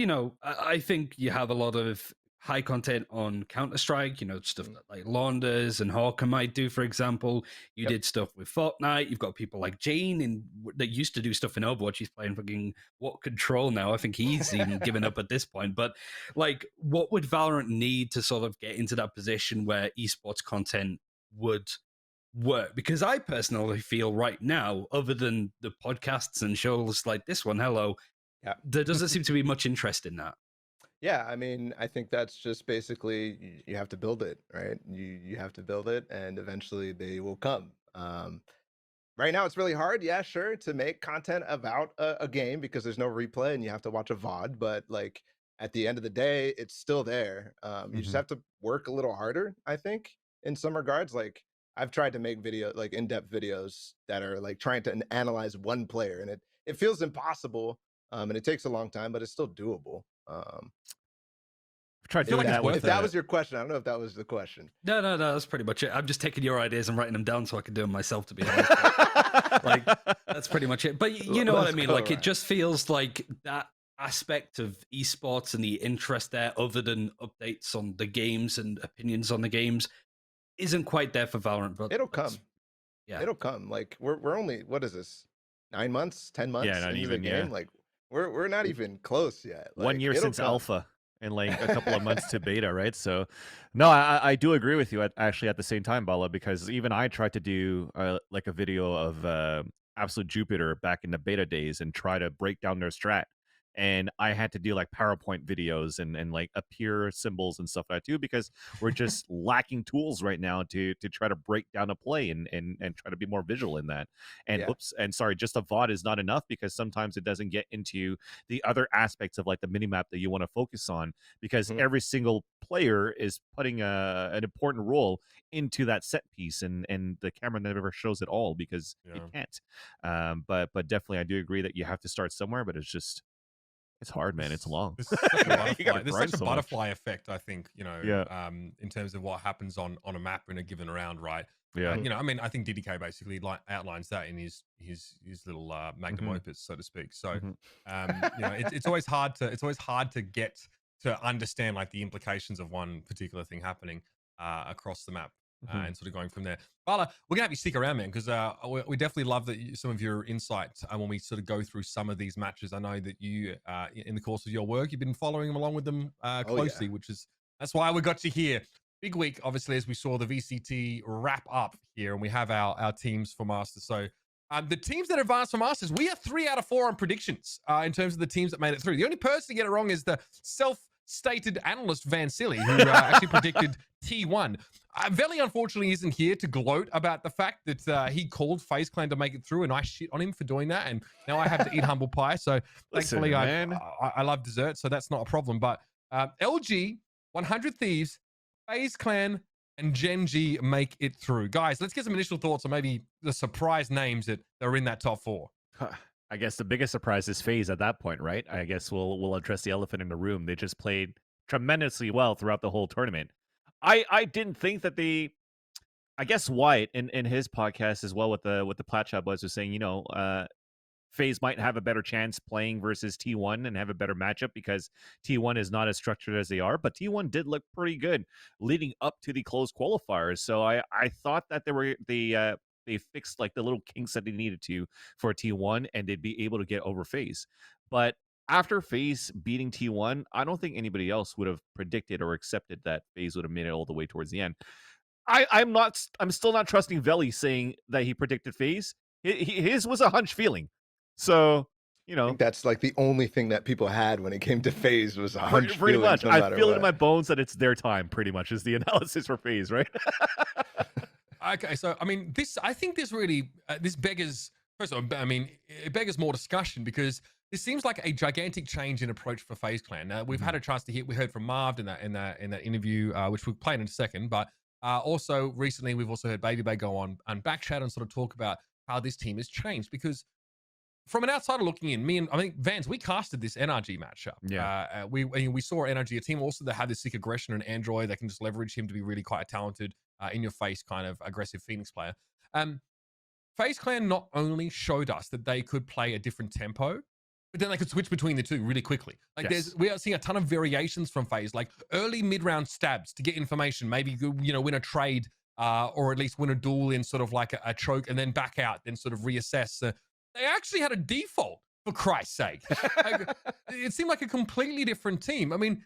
I think you have a lot of high content on Counter-Strike, stuff that like Launders and Hawker might do, for example. You did stuff with Fortnite. You've got people like Jane that used to do stuff in Overwatch. He's playing fucking What Control now. I think he's even given up at this point. But like, what would Valorant need to sort of get into that position where esports content would work? Because I personally feel right now, other than the podcasts and shows like this one, there doesn't seem to be much interest in that. Yeah, I mean, I think that's just basically you have to build it, right? You have to build it, and eventually they will come. Right now, it's really hard, yeah, sure, to make content about a game because there's no replay and you have to watch a VOD. But like at the end of the day, it's still there. You just have to work a little harder, I think, in some regards. Like I've tried to make like in-depth videos that are like trying to analyze one player, and it feels impossible, and it takes a long time, but it's still doable. I've tried doing that if that was your question, I don't know if that was the question. No, that's pretty much it. I'm just taking your ideas and writing them down so I can do them myself, to be honest. Like, that's pretty much it. But you know what I mean? Like, it just feels like that aspect of esports and the interest there, other than updates on the games and opinions on the games, isn't quite there for Valorant. But it'll come. Yeah, it'll come. Like we're only, what is this, 9 months, 10 months not into even, the game? Like we're not even close yet. Like, 1 year since alpha. And like a couple of months to beta, right? So, no, I do agree with you actually at the same time, Bala, because even I tried to do like a video of Absolute Jupiter back in the beta days and try to break down their strat. And I had to do like PowerPoint videos and like appear symbols and stuff like that too, because we're just lacking tools right now to try to break down a play and try to be more visual in that. And sorry, just a VOD is not enough, because sometimes it doesn't get into the other aspects of like the minimap that you want to focus on, because every single player is putting an important role into that set piece, and the camera never shows it all because it can't. But definitely I do agree that you have to start somewhere, but it's hard, man. It's long. There's such a butterfly effect, I think, in terms of what happens on a map in a given round, right? Yeah. I mean, I think DDK basically outlines that in his little magnum opus, so to speak. So, it's always hard to get to understand like the implications of one particular thing happening across the map. And sort of going from there. Bala, we're going to have you stick around, man, because we definitely love some of your insight when we sort of go through some of these matches. I know that you, in the course of your work, you've been following them along with them closely, that's why we got you here. Big week, obviously, as we saw the VCT wrap up here, and we have our teams for Masters. So the teams that advanced for Masters, we are 3 out of 4 on predictions in terms of the teams that made it through. The only person to get it wrong is the self-stated analyst Van Silly, who actually predicted T1. Veli, unfortunately, isn't here to gloat about the fact that he called FaZe Clan to make it through, and I shit on him for doing that, and now I have to eat humble pie. So thankfully, I love dessert, so that's not a problem. But LG, 100 Thieves, FaZe Clan, and Gen G make it through. Guys, let's get some initial thoughts on maybe the surprise names that are in that top 4. I guess the biggest surprise is FaZe at that point, right? I guess we'll address the elephant in the room. They just played tremendously well throughout the whole tournament. I didn't think that I guess Wyatt in his podcast as well with the Plat Shop was saying, FaZe might have a better chance playing versus T1 and have a better matchup because T1 is not as structured as they are, but T1 did look pretty good leading up to the closed qualifiers. So I thought that they fixed like the little kinks that they needed to for T1, and they'd be able to get over FaZe. But after FaZe beating T1, I don't think anybody else would have predicted or accepted that FaZe would have made it all the way towards the end. I'm still not trusting Veli saying that he predicted FaZe. His was a hunch feeling. So, I think that's like the only thing that people had when it came to FaZe was a hunch. Pretty much. No I feel it in my bones that it's their time, pretty much, is the analysis for FaZe, right? Okay, so I mean, I think this really this beggars. First of all, I mean, it beggars more discussion because this seems like a gigantic change in approach for FaZe Clan. Now, we've had a chance to hear. We heard from Marv in that interview, which we'll play in a second. But also recently, we've also heard Baby Bay go on and backchat and sort of talk about how this team has changed. Because from an outsider looking in, I think Vans, we casted this NRG matchup. Yeah, we saw NRG, a team also that had this sick aggression and Android that can just leverage him to be really quite a talented, in your face kind of aggressive Phoenix player. FaZe Clan not only showed us that they could play a different tempo, but then they could switch between the two really quickly. Like we are seeing a ton of variations from FaZe, like early mid-round stabs to get information, maybe win a trade or at least win a duel in sort of like a choke and then back out, then sort of reassess. They actually had a default, for Christ's sake. It seemed like a completely different team. I mean,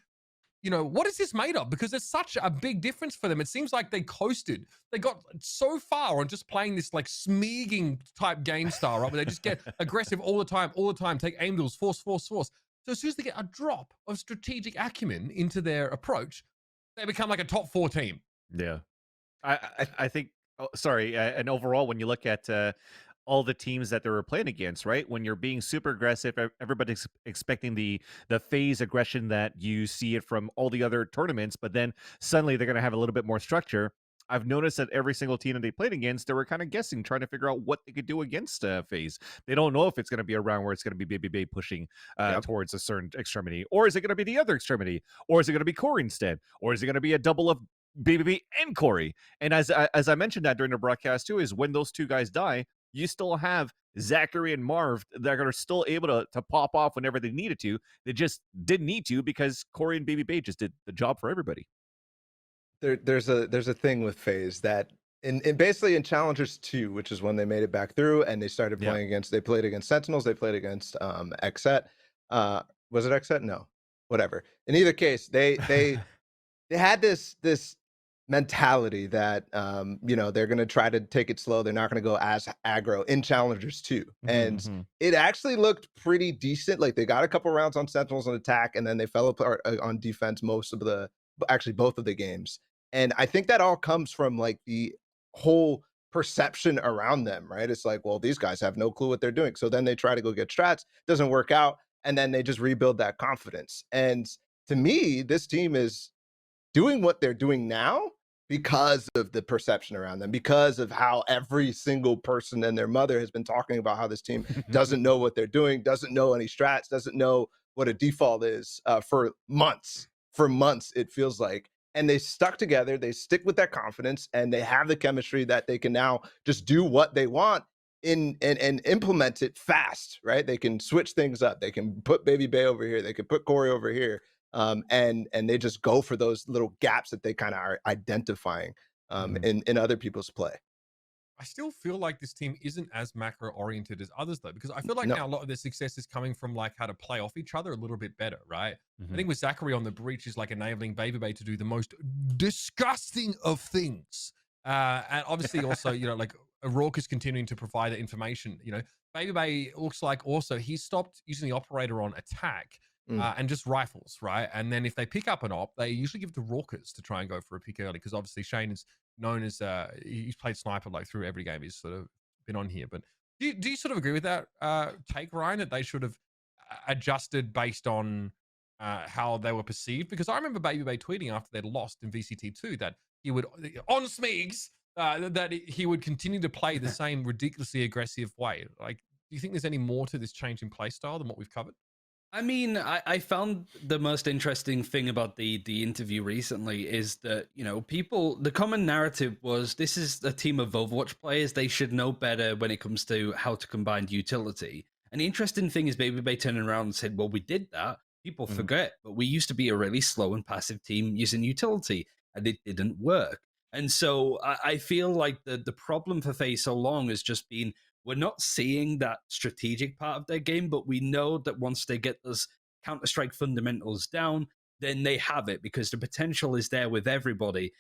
what is this made of? Because it's such a big difference for them. It seems like they coasted. They got so far on just playing this like smeaging type game style, right? Where they just get aggressive all the time, take aim duels, force. So as soon as they get a drop of strategic acumen into their approach, they become like a top 4 team. Yeah. I think, sorry, and overall, when you look at all the teams that they were playing against, right? When you're being super aggressive, everybody's expecting the phase aggression that you see it from all the other tournaments, but then suddenly they're going to have a little bit more structure. I've noticed that every single team that they played against, they were kind of guessing, trying to figure out what they could do against FaZe. They don't know if it's going to be a round where it's going to be BBB pushing towards a certain extremity, or is it going to be the other extremity, or is it going to be Corey instead, or is it going to be a double of BBB and Corey? And as I mentioned that during the broadcast too, is when those two guys die, you still have Zachary and Marv that are still able to pop off whenever they needed to. They just didn't need to because Corey and BBB just did the job for everybody. There's a thing with FaZe that in basically in Challengers 2, which is when they made it back through and they started playing against, they played against Sentinels, they played against Xset. Was it Xset? No, whatever. In either case, they had this mentality that they're going to try to take it slow. They're not going to go as aggro in Challengers 2. And it actually looked pretty decent. Like they got a couple rounds on Sentinels on attack, and then they fell apart on defense both of the games. And I think that all comes from like the whole perception around them, right? It's like, well, these guys have no clue what they're doing. So then they try to go get strats, doesn't work out, and then they just rebuild that confidence. And to me, this team is doing what they're doing now because of the perception around them, because of how every single person and their mother has been talking about how this team doesn't know what they're doing, doesn't know any strats, doesn't know what a default is for months. For months, it feels like. And they stuck together, they stick with that confidence, and they have the chemistry that they can now just do what they want and implement it fast, right? They can switch things up. They can put Baby Bay over here. They can put Corey over here. And they just go for those little gaps that they kind of are identifying in other people's play. I still feel like this team isn't as macro oriented as others though, because I feel like now a lot of their success is coming from like how to play off each other a little bit better, right? I think with Zachary on the breach is like enabling Baby Bay to do the most disgusting of things. And obviously also, like Rourke is continuing to provide that information. Baby Bay looks like also he stopped using the operator on attack and just rifles, right? And then if they pick up an op, they usually give it to Raucus to try and go for a pick early, because obviously Shane is known as he's played sniper like through every game he's sort of been on here. But do you sort of agree with that take, Ryan, that they should have adjusted based on how they were perceived? Because I remember Baby Bay tweeting after they'd lost in VCT2 that he would on Smeegs that he would continue to play the same ridiculously aggressive way. Like, do you think there's any more to this change in play style than what we've covered? I mean, I found the most interesting thing about the interview recently is that, the common narrative was this is a team of Overwatch players. They should know better when it comes to how to combine utility. And the interesting thing is Baby Bay turning around and said, well, we did that. People forget, but we used to be a really slow and passive team using utility, and it didn't work. And so I feel like the problem for FaZe so long has just been, we're not seeing that strategic part of their game, but we know that once they get those Counter-Strike fundamentals down, then they have it, because the potential is there with everybody.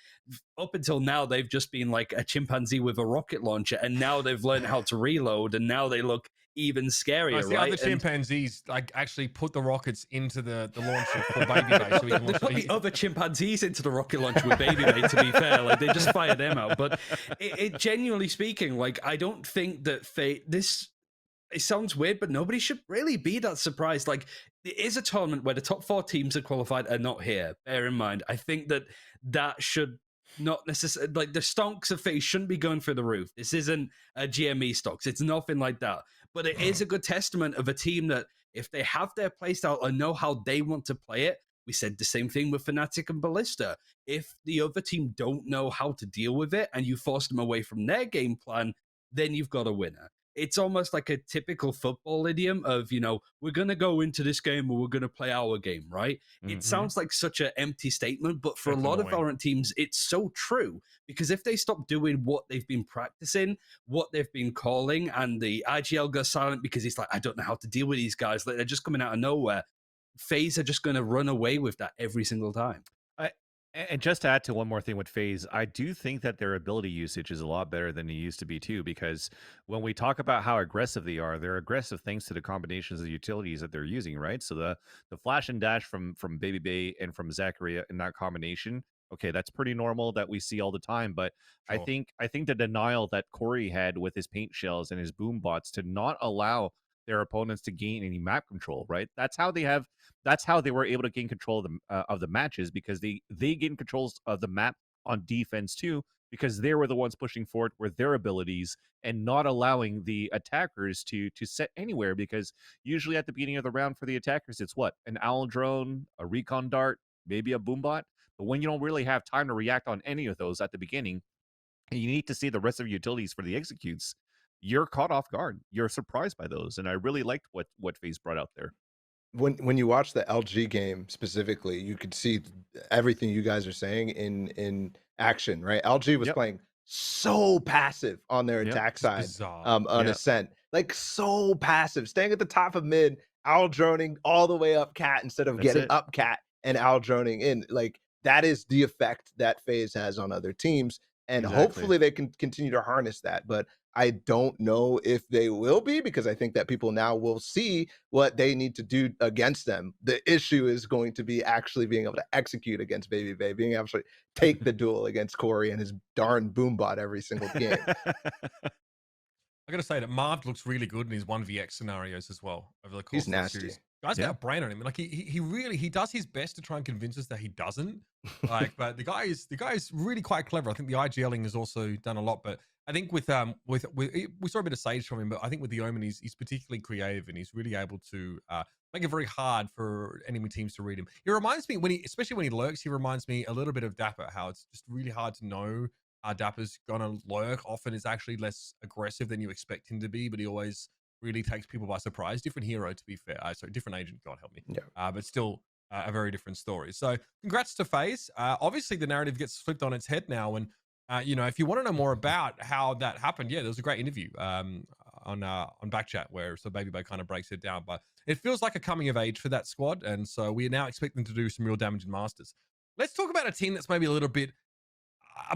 Up until now, they've just been like a chimpanzee with a rocket launcher, and now they've learned how to reload, and now they look even scarier, right? The chimpanzees like actually put the rockets into the launcher for Baby Bay, so we can they put the other chimpanzees into the rocket launcher with Baby Bay. To be fair, like they just fire them out. But it genuinely speaking, like I don't think that it sounds weird, but nobody should really be that surprised. Like, it is a tournament where the top 4 teams are qualified are not here. Bear in mind, I think that should not necessarily, like, the stonks of FaZe shouldn't be going through the roof. This isn't a GME stocks. It's nothing like that. But it is a good testament of a team that if they have their playstyle and know how they want to play it, we said the same thing with Fnatic and Ballista. If the other team don't know how to deal with it and you force them away from their game plan, then you've got a winner. It's almost like a typical football idiom of, we're going to go into this game and we're going to play our game, right? It sounds like such an empty statement, but for a lot of Valorant teams, it's so true. Because if they stop doing what they've been practicing, what they've been calling, and the IGL goes silent because he's like, I don't know how to deal with these guys, they're just coming out of nowhere. FaZe are just going to run away with that every single time. And just to add to one more thing with FaZe, I do think that their ability usage is a lot better than it used to be too, because when we talk about how aggressive they are, they're aggressive thanks to the combinations of utilities that they're using, right? So the flash and dash from Baby Bay and from Zachary in that combination, okay, that's pretty normal that we see all the time. But Sure. I think the denial that Corey had with his paint shells and his boom bots to not allow their opponents to gain any map control, right? That's how they were able to gain control of the matches, because they gain controls of the map on defense too, because they were the ones pushing forward with their abilities and not allowing the attackers to set anywhere, because usually at the beginning of the round for the attackers, it's what? An owl drone, a recon dart, maybe a boombot. But when you don't really have time to react on any of those at the beginning, and you need to see the rest of your utilities for the executes, you're caught off guard. You're surprised by those. And I really liked what FaZe brought out there. When you watch the LG game specifically, you could see everything you guys are saying in action, right? LG was playing so passive on their attack side, on Ascent, like so passive, staying at the top of mid, owl droning all the way up cat instead of getting up cat and owl droning in. Like that is the effect that FaZe has on other teams, and hopefully they can continue to harness that. But I don't know if they will be, because I think that people now will see what they need to do against them. The issue is going to be actually being able to execute against Baby Bay, being able to take the duel against Corey and his darn boombot every single game. I gotta say that Marv looks really good in his 1vx scenarios as well over the course He's of the nasty. series. Guy's got a brain on him. Like he really does his best to try and convince us that he doesn't. Like, but the guy is really quite clever. I think the IGLing has also done a lot. But I think with we saw a bit of Sage from him, but I think with the Omen he's particularly creative, and he's really able to make it very hard for enemy teams to read him. He reminds me especially when he lurks, he reminds me a little bit of Dapper, how it's just really hard to know Dapper's gonna lurk. Often is actually less aggressive than you expect him to be, but he always really takes people by surprise. Different hero, to be fair. Sorry, different agent, God help me. Yeah. But still a very different story. So congrats to FaZe. Obviously the narrative gets flipped on its head now, and if you want to know more about how that happened, there was a great interview on Backchat where Baby Bay kind of breaks it down. But it feels like a coming of age for that squad, and so we are now expecting to do some real damage in Masters. Let's talk about a team that's maybe a little bit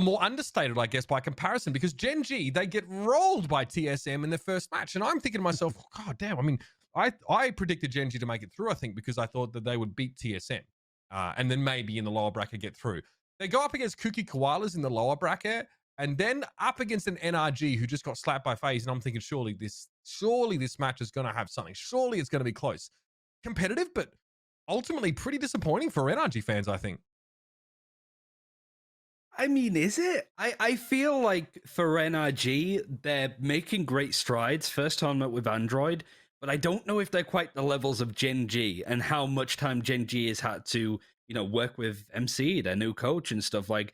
more understated, I guess, by comparison, because Gen G, they get rolled by TSM in their first match. And I'm thinking to myself, God damn, I mean, I predicted Gen G to make it through, I think, because I thought that they would beat TSM and then maybe in the lower bracket get through. They go up against Cookie Koalas in the lower bracket and then up against an NRG who just got slapped by FaZe. And I'm thinking, surely this match is going to have something. Surely it's going to be close. Competitive, but ultimately pretty disappointing for NRG fans, I think. I mean, is it? I feel like for NRG, they're making great strides. First tournament with Android, but I don't know if they're quite the levels of Gen G and how much time Gen G has had to, work with MC, their new coach and stuff. Like,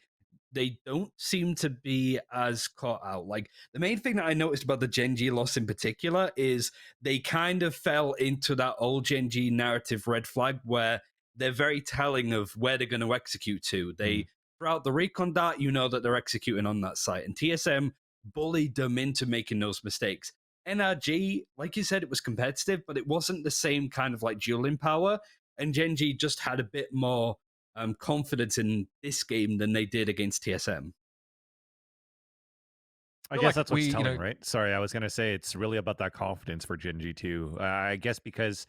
they don't seem to be as caught out. Like, the main thing that I noticed about the Gen G loss in particular is they kind of fell into that old Gen G narrative red flag where they're very telling of where they're going to execute to. They throughout the recon dart, that they're executing on that site. And TSM bullied them into making those mistakes. NRG, like you said, it was competitive, but it wasn't the same kind of like dueling power. And Gen G just had a bit more confidence in this game than they did against TSM. I guess that's what's telling, right? Sorry, I was going to say it's really about that confidence for Gen G too. I guess because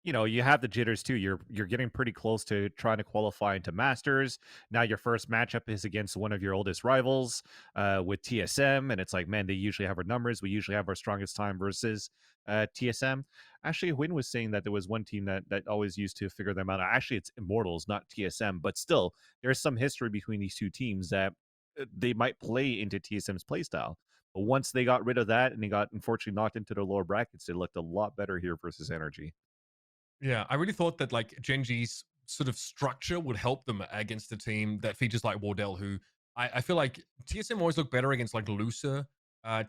you have the jitters too. You're getting pretty close to trying to qualify into Masters. Now your first matchup is against one of your oldest rivals with TSM, and it's like, man, they usually have our numbers. We usually have our strongest time versus TSM. Actually, Win was saying that there was one team that always used to figure them out. Actually, it's Immortals, not TSM, but still, there's some history between these two teams that they might play into TSM's playstyle. But once they got rid of that and they got unfortunately knocked into the lower brackets, they looked a lot better here versus Energy. Yeah, I really thought that like Gen G's sort of structure would help them against a team that features like Wardell, who I feel like TSM always look better against like looser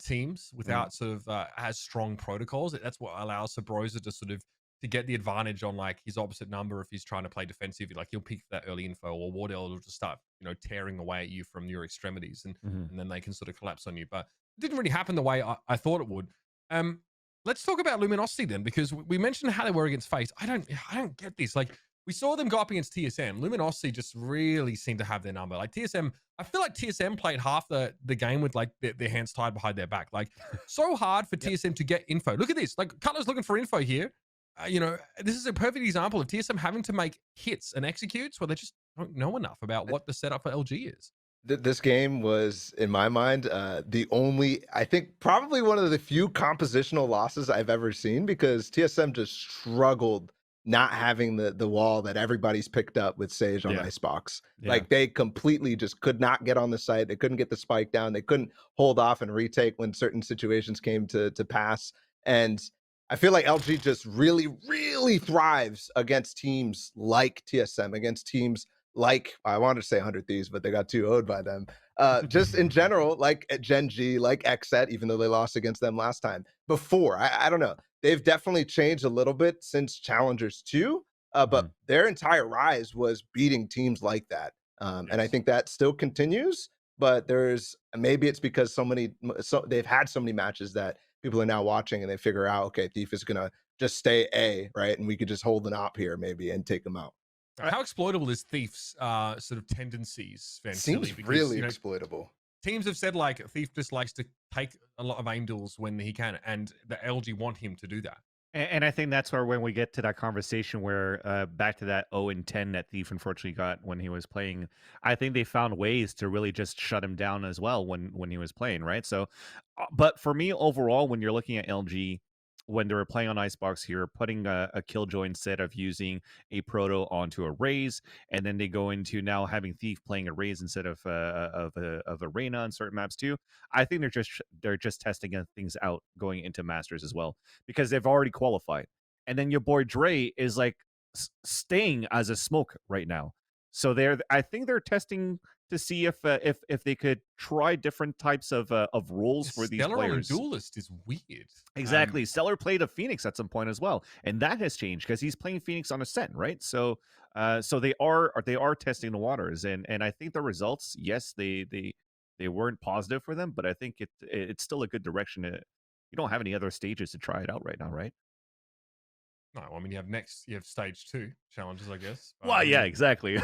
teams without sort of has strong protocols. That's what allows Sabrosa to sort of to get the advantage on like his opposite number if he's trying to play defensive. Like he'll pick that early info, or Wardell will just start tearing away at you from your extremities, and then they can sort of collapse on you. But it didn't really happen the way I thought it would. Let's talk about Luminosity then, because we mentioned how they were against FaZe. I don't get this. Like, we saw them go up against TSM. Luminosity just really seemed to have their number. Like TSM, I feel like TSM played half the game with like their hands tied behind their back. Like, so hard for TSM to get info. Look at this. Like, Cutler's looking for info here. You know, this is a perfect example of TSM having to make hits and executes where they just don't know enough about what the setup for LG is. This game was, in my mind, the only, I think, probably one of the few compositional losses I've ever seen, because TSM just struggled not having the wall that everybody's picked up with Sage on Icebox. Like, they completely just could not get on the site. They couldn't get the spike down. They couldn't hold off and retake when certain situations came to pass. And I feel like LG just really, really thrives against teams like TSM, against teams like, I wanted to say 100 Thieves, but they got 2-0'd by them. Just in general, like at Gen G, like XSET, even though they lost against them last time. Before, I don't know. They've definitely changed a little bit since Challengers 2, but their entire rise was beating teams like that. And I think that still continues, but maybe it's because they've had so many matches that people are now watching and they figure out, okay, Thief is going to just stay A, right? And we could just hold an op here maybe and take them out. How exploitable is Thief's sort of tendencies? Seems really exploitable. Teams have said like Thief just likes to take a lot of aim duels when he can, and the LG want him to do that. And I think that's where, when we get to that conversation where back to that 0-10 that Thief unfortunately got when he was playing, I think they found ways to really just shut him down as well when he was playing, right? So, but for me overall, when you're looking at LG, when they were playing on Icebox here, putting a Killjoy instead of using a Proto onto a Raze, and then they go into now having Thief playing a Raze instead of a Reyna on certain maps too. I think they're just testing things out going into Masters as well, because they've already qualified. And then your boy Dre is like staying as a smoke right now. So I think they're testing to see if they could try different types of roles for these players. Stellar on Duelist is weird. Exactly. Stellar played a Phoenix at some point as well, and that has changed because he's playing Phoenix on Ascent, right? So they are testing the waters, and I think the results, yes, they weren't positive for them, but I think it's still a good direction. You don't have any other stages to try it out right now, right? No, I mean, you have stage 2 challenges, I guess. Well, yeah, exactly.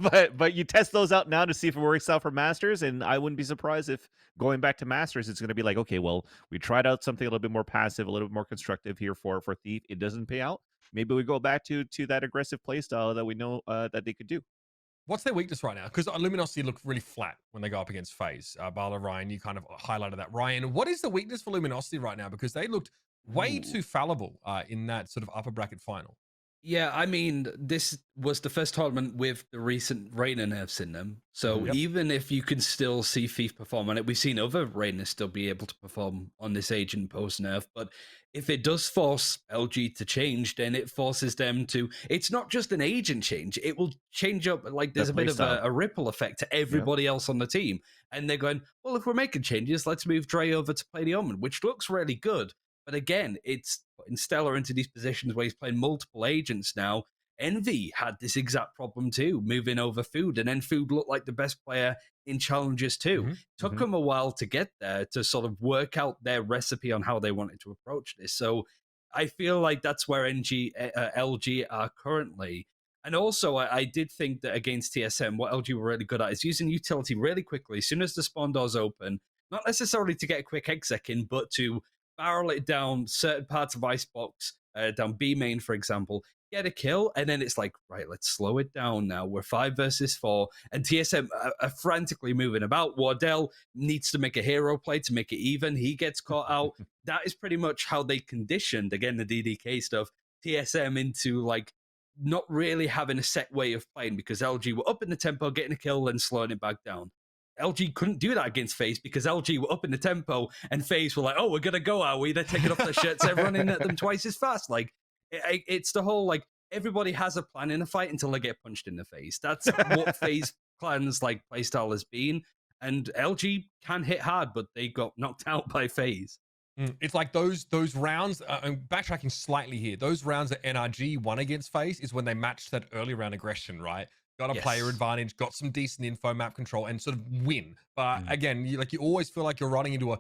but you test those out now to see if it works out for Masters, and I wouldn't be surprised if going back to Masters, it's going to be like, okay, well, we tried out something a little bit more passive, a little bit more constructive here for Thief. It doesn't pay out. Maybe we go back to that aggressive play style that we know that they could do. What's their weakness right now? Because Luminosity look really flat when they go up against FaZe. Ballatw, Ryan, you kind of highlighted that. Ryan, what is the weakness for Luminosity right now? Because they looked way too fallible in that sort of upper bracket final. Yeah, I mean, this was the first tournament with the recent Reyna nerfs in them. So even if you can still see Thief perform on it, we've seen other Reynas still be able to perform on this agent post-nerf. But if it does force LG to change, then it forces them to... It's not just an agent change. It will change up, like there's a bit of a ripple effect to everybody else on the team. And they're going, well, if we're making changes, let's move Dre over to play the Omen, which looks really good. But again, it's putting Stellar into these positions where he's playing multiple agents now. Envy had this exact problem too, moving over Food, and then Food looked like the best player in Challengers too. Took them a while to get there, to sort of work out their recipe on how they wanted to approach this. So I feel like that's where LG are currently. And also, I did think that against TSM, what LG were really good at is using utility really quickly, as soon as the spawn doors open, not necessarily to get a quick exec in, but to barrel it down certain parts of Icebox, down B main, for example, get a kill, and then it's like, right, let's slow it down now. We're 5 versus 4, and TSM are frantically moving about. Wardell needs to make a hero play to make it even. He gets caught out. That is pretty much how they conditioned, again, the DDK stuff, TSM into, like, not really having a set way of playing, because LG were up in the tempo, getting a kill, and slowing it back down. LG couldn't do that against FaZe because LG were up in the tempo and FaZe were like, oh, we're going to go, are we? They're taking off their shirts, they're running at them twice as fast. Like, it's the whole, like, everybody has a plan in a fight until they get punched in the face. That's what FaZe clan's, like, playstyle has been. And LG can hit hard, but they got knocked out by FaZe. It's like those rounds, I'm backtracking slightly here, those rounds that NRG won against FaZe is when they matched that early round aggression, right? Got a player advantage, got some decent info, map control, and sort of win. But again, you always feel like you're running into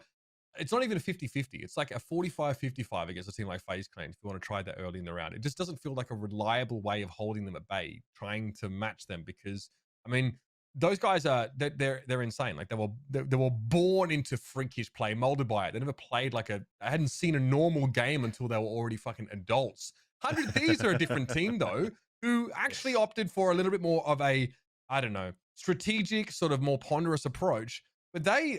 it's not even a 50-50. It's like a 45-55 against a team like FaZe Clan if you want to try that early in the round. It just doesn't feel like a reliable way of holding them at bay, trying to match them, because I mean, those guys are they're insane. Like they were born into freakish play, molded by it. They never played like I hadn't seen a normal game until they were already fucking adults. 100 Thieves are a different team though, who actually opted for a little bit more of a, I don't know, strategic, sort of more ponderous approach. But they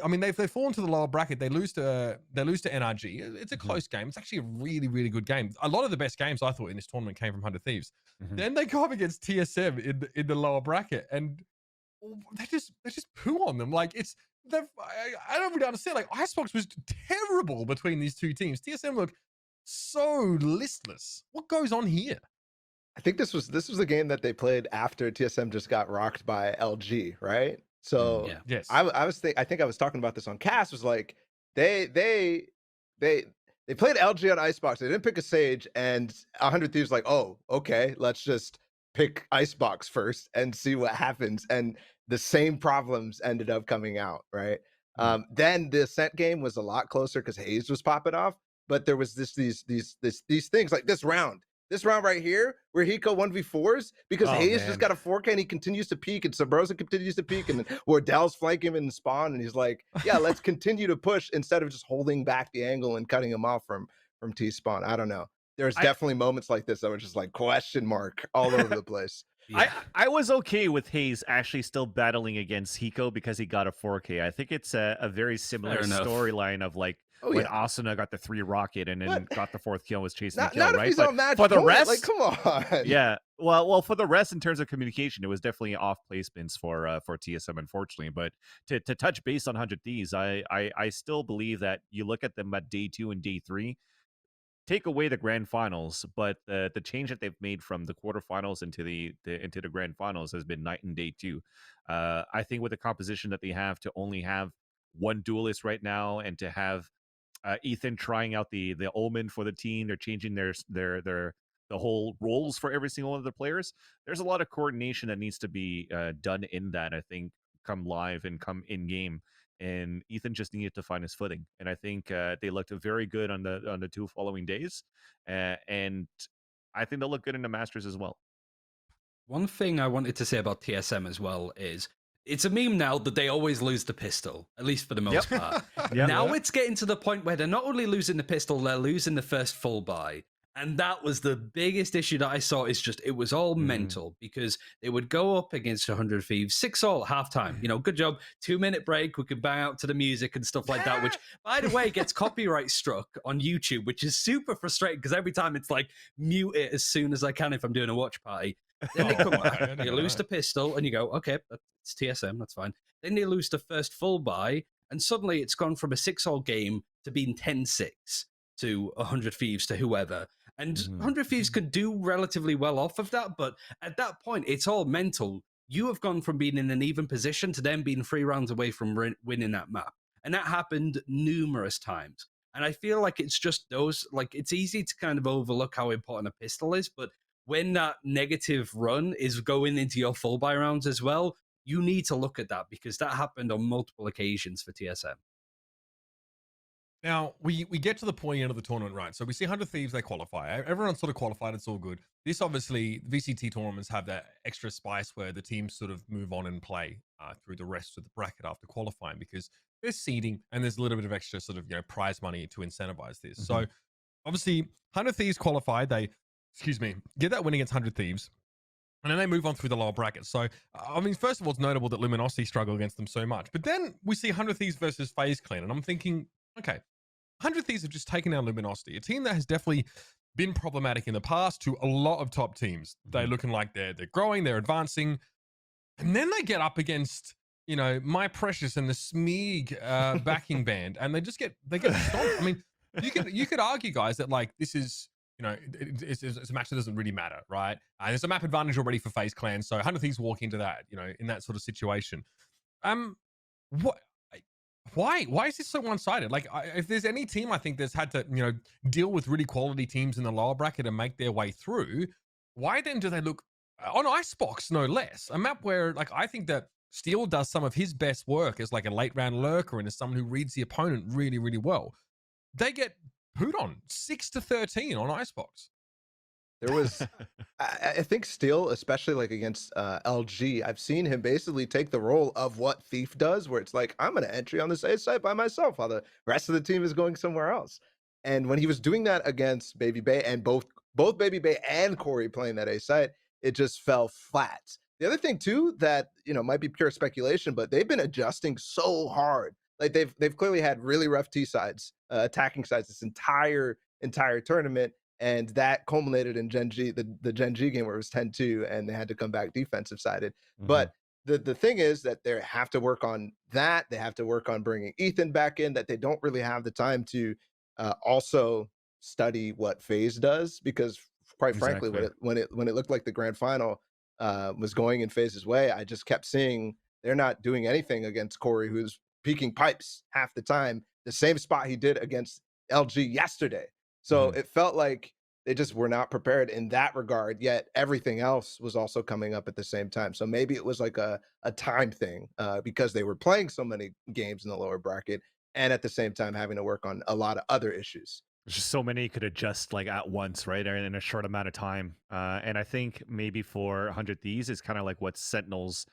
fall into the lower bracket. They lose to NRG. It's a close game. It's actually a really, really good game. A lot of the best games I thought in this tournament came from 100 Thieves. Then they go up against TSM in the lower bracket, and they just poo on them. Like I don't really understand. Like Icebox was terrible between these two teams. TSM look so listless. What goes on here? I think this was a game that they played after TSM just got rocked by LG, right? So yes, I think I was talking about this on Cast. Was like they played LG on Icebox. They didn't pick a Sage, and 100 Thieves like, oh, okay, let's just pick Icebox first and see what happens. And the same problems ended up coming out, right? Then the Ascent game was a lot closer because Hayes was popping off, but there was these things like this round right here where he go 1v4s because Hayes just got a 4K and he continues to peek, and Sabrosa continues to peek, and then Wardell's flanking him in the spawn, and he's like, yeah, let's continue to push instead of just holding back the angle and cutting him off from T-spawn. I don't know. There's definitely moments like this that were just like question mark all over the place. Yeah. I was okay with Hayes actually still battling against Hiko because he got a 4K. I think it's a very similar storyline of like when Asuna got the 3 rocket and then got the 4th kill and was chasing the kill, not right? If he's on match for the point, rest, like, come on. Yeah. Well, for the rest, in terms of communication, it was definitely off placements for TSM, unfortunately. But to touch base on 100 Thieves, I still believe that you look at them at day 2 and day 3. Take away the grand finals, but the change that they've made from the quarterfinals into the grand finals has been night and day too. I think with the composition that they have, to only have one duelist right now, and to have Ethan trying out the Omen for the team, they're changing the whole roles for every single one of the players. There's a lot of coordination that needs to be done in that, I think, come live and come in game. And Ethan just needed to find his footing, and I think they looked very good on the 2 following days, and I think they'll look good in the Masters as well. One thing I wanted to say about TSM as well is it's a meme now that they always lose the pistol, at least for the most part. Now it's getting to the point where they're not only losing the pistol, they're losing the first full buy. And that was the biggest issue that I saw. Is just, it was all mental, because they would go up against 100 Thieves, 6-all at halftime. You know, good job. 2-minute break. We could bang out to the music and stuff like that, which, by the way, gets copyright struck on YouTube, which is super frustrating because every time it's like, mute it as soon as I can if I'm doing a watch party. Then they come out, you lose the pistol, and you go, okay, it's TSM, that's fine. Then they lose the first full buy, and suddenly it's gone from a 6-all game to being 10-6 to 100 Thieves to whoever. And 100 Thieves could do relatively well off of that, but at that point, it's all mental. You have gone from being in an even position to them being 3 rounds away from winning that map. And that happened numerous times. And I feel like it's just those, like, it's easy to kind of overlook how important a pistol is, but when that negative run is going into your full buy rounds as well, you need to look at that, because that happened on multiple occasions for TSM. Now, we get to the point end of the tournament, right? So we see 100 Thieves, they qualify. Everyone's sort of qualified, it's all good. This, obviously, VCT tournaments have that extra spice where the teams sort of move on and play through the rest of the bracket after qualifying, because there's seeding and there's a little bit of extra sort of, prize money to incentivize this. So, obviously, 100 Thieves qualify. They, get that win against 100 Thieves. And then they move on through the lower bracket. So, I mean, first of all, it's notable that Luminosity struggle against them so much. But then we see 100 Thieves versus FaZe Clan, and I'm thinking, okay, 100 Thieves have just taken down Luminosity, a team that has definitely been problematic in the past to a lot of top teams. They're looking like they're growing, they're advancing. And then they get up against, My Precious and the Smeeg backing band, and they get stomped. I mean, you could argue, guys, that like this is, it's a match that doesn't really matter, right? There's a map advantage already for FaZe Clan, so 100 Thieves walk into that, in that sort of situation. Why is this so one-sided? Like, if there's any team I think that's had to, deal with really quality teams in the lower bracket and make their way through, why then do they look on Icebox, no less? A map where, like, I think that Steel does some of his best work as like a late round lurker and as someone who reads the opponent really, really well. They get pooed on 6-13 on Icebox. There was, I think Steel, especially like against LG, I've seen him basically take the role of what Thief does, where it's like, I'm going to entry on this A site by myself while the rest of the team is going somewhere else. And when he was doing that against Baby Bay and both Baby Bay and Corey playing that A site, it just fell flat. The other thing too, that, you know, might be pure speculation, but they've been adjusting so hard. Like they've clearly had really rough T sides, attacking sides this entire tournament. And that culminated in Gen G, the Gen G game where it was 10-2 and they had to come back defensive sided. But the thing is that they have to work on that. They have to work on bringing Ethan back in, that they don't really have the time to also study what FaZe does, because quite frankly, when it looked like the grand final was going in FaZe's way, I just kept seeing they're not doing anything against Corey, who's peeking pipes half the time, the same spot he did against LG yesterday. So it felt like they just were not prepared in that regard, yet everything else was also coming up at the same time. So maybe it was like a time thing because they were playing so many games in the lower bracket and at the same time having to work on a lot of other issues. There's just so many could adjust like at once, right? In a short amount of time. And I think maybe for 100 Thieves, it's kind of like what Sentinels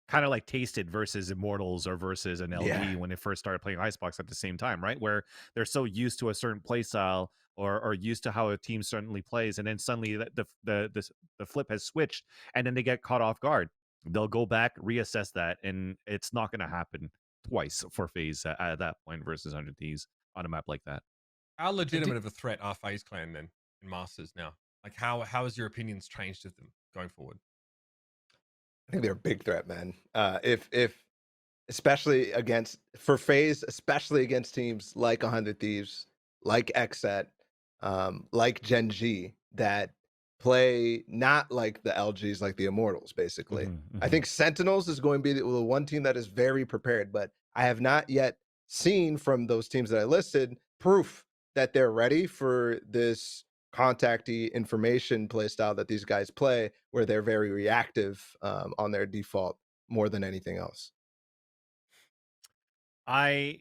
kind of like tasted versus Immortals or versus an LG when they first started playing Icebox at the same time, right? Where they're so used to a certain play style or used to how a team certainly plays, and then suddenly the flip has switched, and then they get caught off guard. They'll go back, reassess that, and it's not going to happen twice for FaZe at that point versus 100 Thieves on a map like that. How legitimate of a threat are FaZe Clan then in Masters now? Like how has your opinions changed of them going forward? I think they're a big threat, man. If especially for FaZe, especially against teams like 100 Thieves, like XSET, like Gen G, that play not like the LGs, like the Immortals, basically. I think Sentinels is going to be the one team that is very prepared, but I have not yet seen from those teams that I listed proof that they're ready for this contacty information play style that these guys play, where they're very reactive on their default more than anything else. I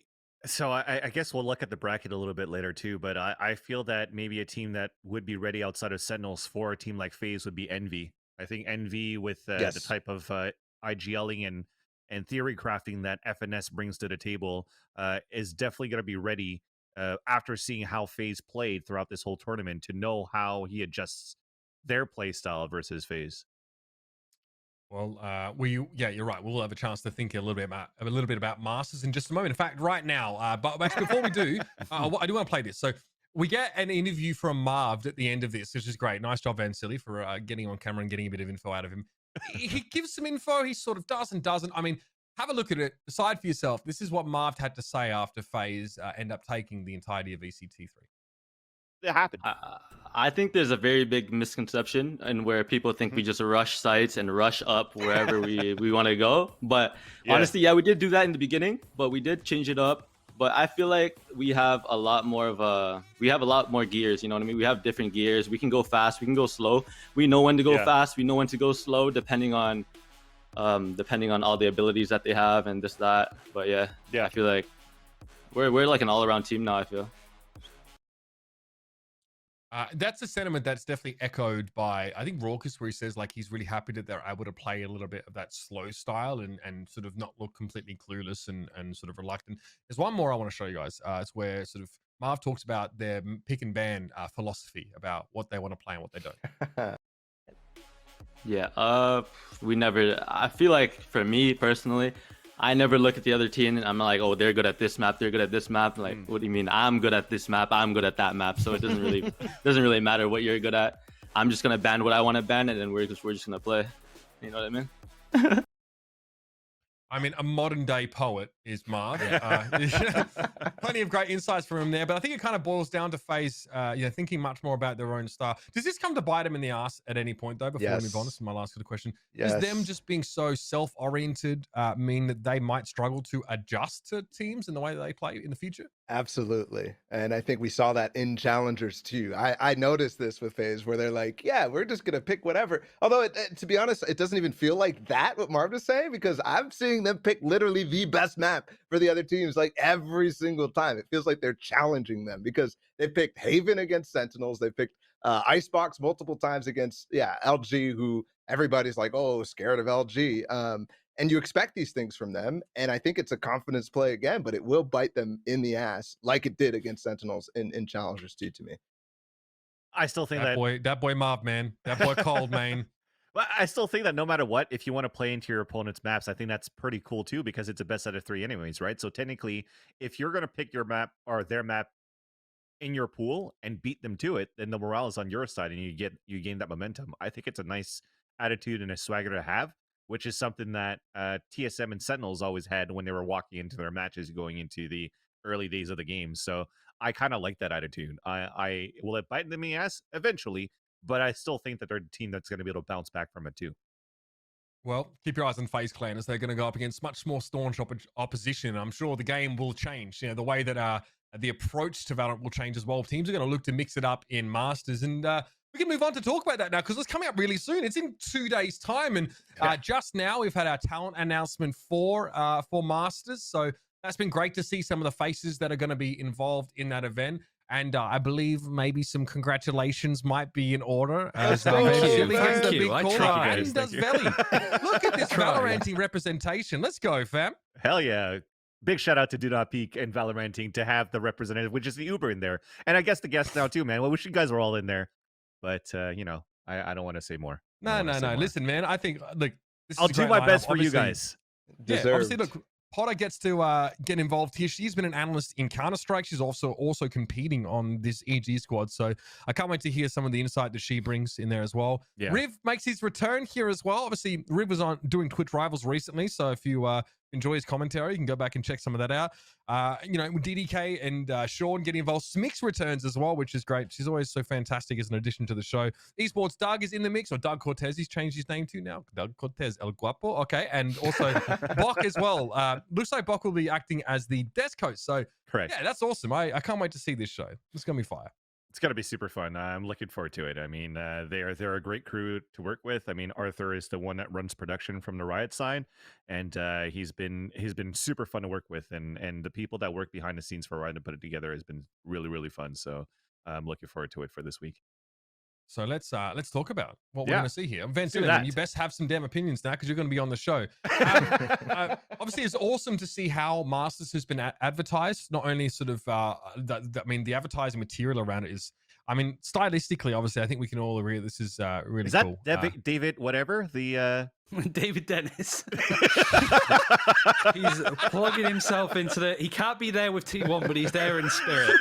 guess we'll look at the bracket a little bit later too, but I feel that maybe a team that would be ready outside of Sentinels for a team like FaZe would be Envy. I think Envy with the type of IGLing and theory crafting that FNS brings to the table is definitely going to be ready after seeing how FaZe played throughout this whole tournament to know how he adjusts their play style versus FaZe. Well, you're right. We'll have a chance to think a little bit about Masters in just a moment. In fact, right now, but actually, before we do, I do want to play this. So we get an interview from Marv at the end of this, which is great. Nice job, Van Silly, for getting on camera and getting a bit of info out of him. He gives some info. He sort of does and doesn't. I mean, have a look at it. Decide for yourself. This is what Marv had to say after FaZe end up taking the entirety of ECT3. It happened. I think there's a very big misconception and where people think we just rush sites and rush up wherever we want to go. But honestly, we did do that in the beginning, but we did change it up. But I feel like we have a lot more gears, you know what I mean? We have different gears. We can go fast, we can go slow. We know when to go fast, we know when to go slow, depending on all the abilities that they have and this, that. But I feel like we're like an all-around team now, I feel. That's a sentiment that's definitely echoed by, I think, Raucus, where he says like he's really happy that they're able to play a little bit of that slow style and sort of not look completely clueless and sort of reluctant. There's one more I want to show you guys. It's where sort of Marv talks about their pick and ban philosophy about what they want to play and what they don't. I feel like for me personally, I never look at the other team and I'm like, oh, they're good at this map, they're good at this map. Like, what do you mean? I'm good at this map, I'm good at that map. So it doesn't really matter what you're good at. I'm just gonna ban what I want to ban, and then we're just gonna play. You know what I mean? I mean, a modern day poet is Marv. Plenty of great insights from him there, but I think it kind of boils down to FaZe, thinking much more about their own style. Does this come to bite them in the ass at any point, though? Before we move on, this is my last question. Does them just being so self-oriented mean that they might struggle to adjust to teams in the way that they play in the future? Absolutely. And I think we saw that in challengers too. I noticed this with FaZe where they're like, yeah, we're just going to pick whatever. Although, to be honest, it doesn't even feel like that, what Marv is saying, because I'm seeing them pick literally the best map for the other teams like every single time. It feels like they're challenging them because they picked Haven against Sentinels. They picked Icebox multiple times against, LG, who everybody's like, oh, scared of LG. And you expect these things from them. And I think it's a confidence play again, but it will bite them in the ass like it did against Sentinels in Challengers 2 to me. I still think that boy Marv, man. That boy Cold, man. Well, I still think that no matter what, if you want to play into your opponent's maps, I think that's pretty cool too, because it's a best out of 3 anyways, right? So technically, if you're going to pick your map or their map in your pool and beat them to it, then the morale is on your side and you gain that momentum. I think it's a nice attitude and a swagger to have, which is something that TSM and Sentinels always had when they were walking into their matches going into the early days of the game. So I kind of like that attitude. I will it bite them in the ass eventually, but I still think that they're a team that's going to be able to bounce back from it too. Well, keep your eyes on FaZe Clan as they're going to go up against much more staunch opposition. I'm sure the game will change. You know, the way that the approach to Valorant will change as well. Teams are going to look to mix it up in Masters, and we can move on to talk about that now because it's coming up really soon. It's in 2 days' time, and just now we've had our talent announcement for Masters. So that's been great to see some of the faces that are going to be involved in that event. And I believe maybe some congratulations might be in order. As Thank you. I try. And does Veli. Look at this Valoranting representation. Let's go, fam. Hell yeah. Big shout out to Do Not Peek and Valoranting to have the representative, which is the Uber in there. And I guess the guests now too, man. Well, wish you guys were all in there. But, you know, I don't want to say more. No. Listen, man, I think, look, I'll do my best for you guys. Deserved. Yeah, obviously, look, Potter gets to get involved here. She's been an analyst in Counter-Strike. She's also competing on this EG squad. So I can't wait to hear some of the insight that she brings in there as well. Yeah. Riv makes his return here as well. Obviously, Riv was on doing Twitch Rivals recently. So if you enjoy his commentary, you can go back and check some of that out. You know, with DDK and Sean getting involved. Smix returns as well, which is great. She's always so fantastic as an addition to the show. Esports Doug is in the mix, or Doug Cortez. He's changed his name to now. Doug Cortez, El Guapo. Okay. And also Bok as well. Looks like Bok will be acting as the desk host. So correct. Yeah, that's awesome. I can't wait to see this show. It's going to be fire. It's going to be super fun. I'm looking forward to it. I mean, they're a great crew to work with. I mean, Arthur is the one that runs production from the Riot side, and he's been super fun to work with. And the people that work behind the scenes for Riot to put it together has been really, really fun. So I'm looking forward to it for this week. So let's talk about what we're going to see here. Van Do Sinnen, you best have some damn opinions now because you're going to be on the show. Obviously, it's awesome to see how Masters has been advertised. Not only sort of, the advertising material around it is, I mean, stylistically, obviously, I think we can all agree this is really cool. Is that David whatever? The David Dennis. He's plugging himself into the. He can't be there with T1, but he's there in spirit.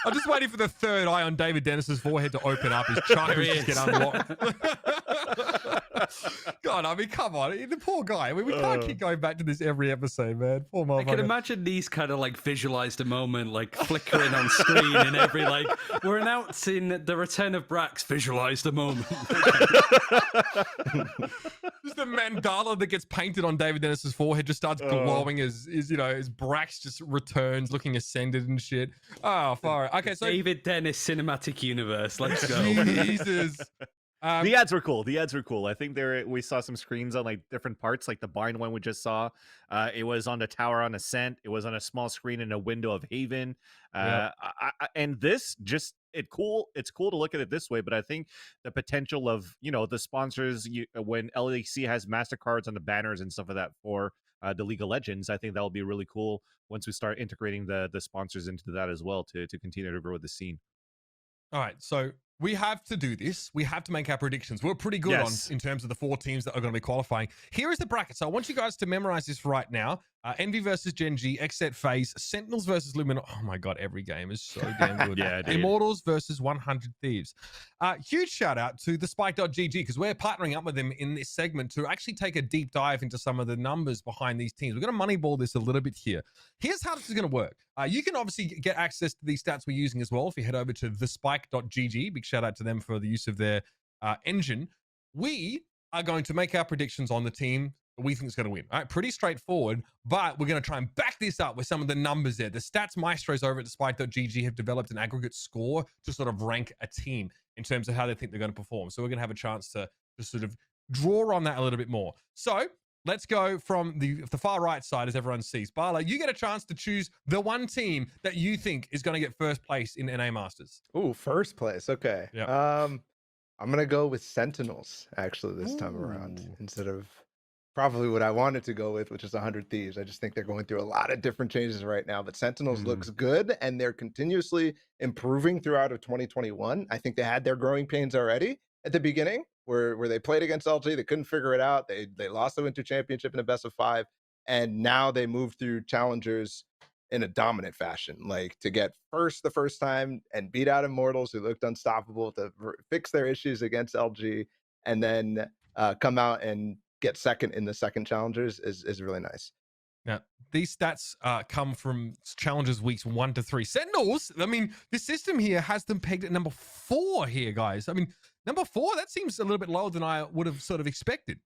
I'm just waiting for the third eye on David Dennis's forehead to open up. His chakras just get unlocked. God, I mean, come on. The poor guy. I mean, we can't keep going back to this every episode, man. Poor motherfucker. I can imagine these kind of like visualized a moment, like flickering on screen in every, like, we're announcing the return of Brax, visualized a moment. Just the mandala that gets painted on David Dennis's forehead just starts glowing as you know, his Brax just returns looking ascended and shit. Oh, far. Okay, so David Dennis cinematic universe. Let's go. Jesus. The ads were cool. I think we saw some screens on like different parts, like the Bind one we just saw. It was on the tower on Ascent. It was on a small screen in a window of Haven. And this just it's cool to look at it this way, but I think the potential of, you know, the sponsors when LEC has MasterCards on the banners and stuff like that for the League of Legends, I think that'll be really cool once we start integrating the sponsors into that as well to continue to grow the scene. All right, so we have to do this. We have to make our predictions. We're pretty good in terms of the 4 teams that are going to be qualifying. Here is the bracket. So I want you guys to memorize this right now. Envy versus Gen G, Xset FaZe, Sentinels versus Lumin. Oh my God, every game is so damn good. Yeah, dude. Immortals versus 100 Thieves. Huge shout out to the Spike.gg because we're partnering up with them in this segment to actually take a deep dive into some of the numbers behind these teams. We're going to moneyball this a little bit here. Here's how this is going to work. You can obviously get access to these stats we're using as well if you head over to thespike.gg. Big shout out to them for the use of their engine. We are going to make our predictions on the team we think is going to win. All right, pretty straightforward, but we're going to try and back this up with some of the numbers there. The stats maestros over at Spike.gg have developed an aggregate score to sort of rank a team in terms of how they think they're going to perform. So we're going to have a chance to sort of draw on that a little bit more. So let's go from the far right side, as everyone sees. Barla, you get a chance to choose the one team that you think is going to get first place in NA Masters. Ooh, first place. Okay. Yeah. I'm gonna go with Sentinels actually this time around instead of probably what I wanted to go with, which is 100 Thieves. I just think they're going through a lot of different changes right now, but Sentinels looks good and they're continuously improving throughout of 2021. I think they had their growing pains already at the beginning where they played against LG, they couldn't figure it out. They lost the Winter Championship in a best of 5, and now they moved through challengers in a dominant fashion, like to get first the first time and beat out Immortals, who looked unstoppable, to fix their issues against LG, and then come out and get second in the second challengers is really nice. Now, these stats come from challenges weeks 1 to 3. Sentinels, I mean, the system here has them pegged at number 4 here, guys. I mean, number 4, that seems a little bit lower than I would have sort of expected.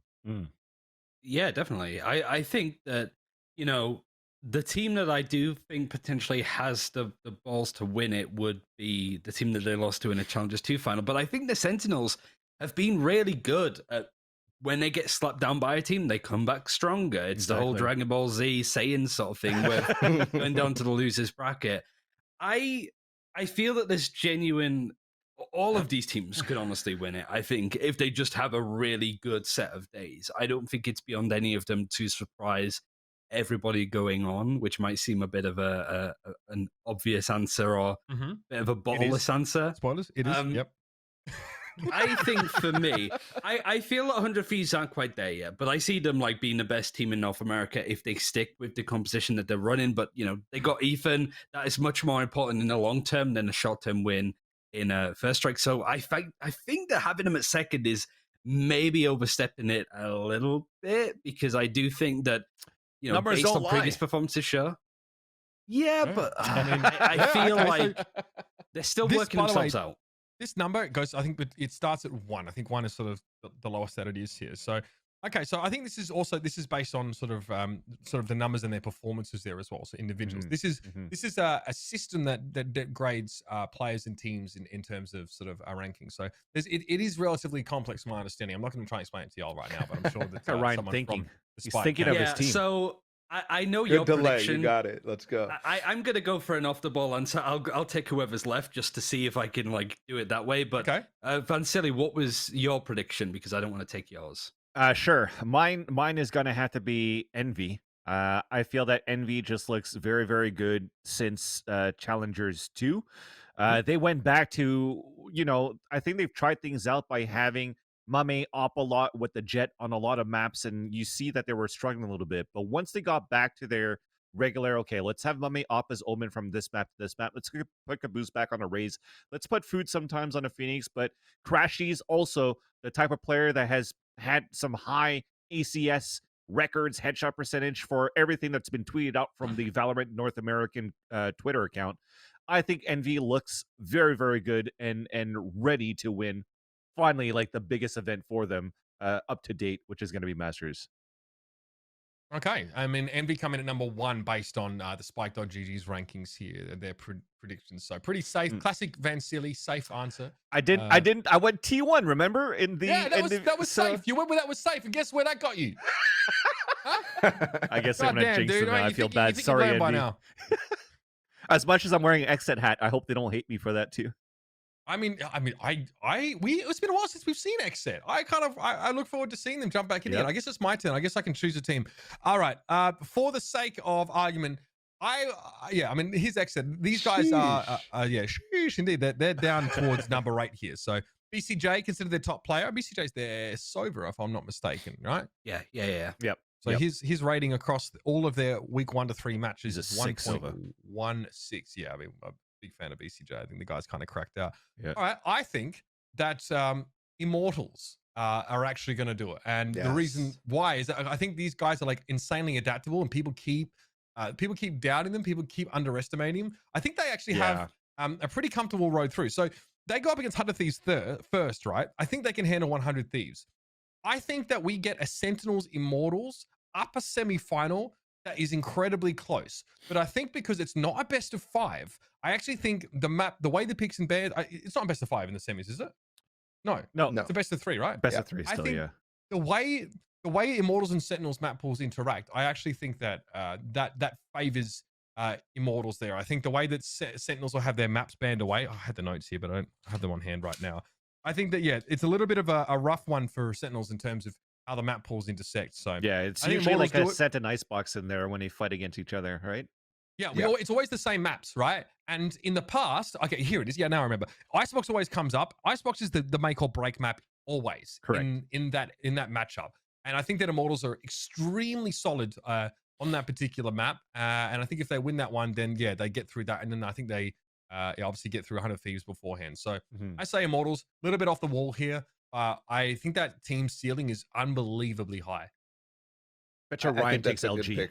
Yeah, definitely. I think that, you know, the team that I do think potentially has the balls to win it would be the team that they lost to in a Challengers 2 final. But I think the Sentinels have been really good at when they get slapped down by a team, they come back stronger. It's the whole Dragon Ball Z Saiyan sort of thing where going down to the losers bracket. I feel that there's genuine... All of these teams could honestly win it, I think, if they just have a really good set of days. I don't think it's beyond any of them to surprise everybody going on, which might seem a bit of an obvious answer or a bit of a bottomless answer. Spoilers? It is, yep. I think for me, I feel that 100 Thieves aren't quite there yet, but I see them like being the best team in North America if they stick with the composition that they're running. But, you know, they got Ethan. That is much more important in the long term than a short-term win in a first strike. So I think that having them at second is maybe overstepping it a little bit, because I do think that, you know, numbers based on previous performances, sure. Yeah, but I mean, I feel like they're still working themselves out. This number goes, I think it starts at 1. I think 1 is sort of the lowest that it is here. So, okay, so I think this is based on sort of the numbers and their performances there as well. So individuals. This is a system that grades players and teams in terms of sort of a ranking. So it is relatively complex, from my understanding. I'm not going to try and explain it to y'all right now, but I'm sure that Ryan he's thinking of his team. So I know Good your delay. prediction. You got it. Let's go. I'm gonna go for an off the ball answer. I'll take whoever's left just to see if I can like do it that way. But okay. Vansili, what was your prediction? Because I don't want to take yours. Sure. Mine is gonna have to be Envy. I feel that Envy just looks very, very good since Challengers 2. They went back to, you know, I think they've tried things out by having Mame op a lot with the Jet on a lot of maps, and you see that they were struggling a little bit. But once they got back to their regular, okay, let's have Mame op as Omen from this map to this map. Let's put Caboose back on a Raze. Let's put Food sometimes on a Phoenix. But Crashy's also the type of player that has had some high ACS records, headshot percentage for everything that's been tweeted out from the Valorant North American Twitter account. I think Envy looks very, very good and ready to win. Finally, like the biggest event for them up to date, which is going to be Masters. Okay, I mean, Envy coming at number 1 based on the Spike.gg's rankings here, their predictions. So pretty safe, classic Vansili, safe answer. I went T1. Remember that was safe. You went where that was safe, and guess where that got you? Huh? I guess I'm gonna jinx them now. I feel bad. Sorry, Envy. By now. As much as I'm wearing an Xset hat, I hope they don't hate me for that too. I mean, it's been a while since we've seen Xset. I look forward to seeing them jump back in here. I guess it's my turn. I guess I can choose a team. All right. For the sake of argument, I mean, here's Xset. These guys are indeed. They're down towards number 8 here. So BCJ considered their top player. BCJ's their Sova, if I'm not mistaken, right? Yeah. Yep. So his rating across all of their week 1 to 3 matches is 1.16. Yeah, I mean, I'm a big fan of BCJ. I think the guy's kind of cracked out. Yeah. All right, I think that Immortals are actually going to do it, and the reason why is that I think these guys are like insanely adaptable, and people keep doubting them. People keep underestimating them. I think they actually have a pretty comfortable road through. So they go up against 100 Thieves first, right? I think they can handle 100 Thieves. I think that we get a Sentinels Immortals upper semi-final that is incredibly close. But I think because it's not a best of 5, I actually think the map, the way the picks and bears, it's not a best of 5 in the semis, is it? No. It's a best of 3, right? Best of 3 still, yeah. The way Immortals and Sentinels map pools interact, I actually think that that favors Immortals there. I think the way that Sentinels will have their maps banned away. I had the notes here, but I don't have them on hand right now. I think that, yeah, it's a little bit of a rough one for Sentinels in terms of how the map pools intersect. So yeah, it's usually like a set an icebox in there when they fight against each other, right? Yeah, it's always the same maps, right? And in the past, okay, here it is. Yeah, now I remember. Icebox always comes up. Icebox is the make or break map always. Correct. In that matchup. And I think that Immortals are extremely solid on that particular map. And I think if they win that one, then yeah, they get through that. And then I think they obviously get through 100 Thieves beforehand. So I say Immortals, a little bit off the wall here. I think that team ceiling is unbelievably high. Bet you Ryan takes LG.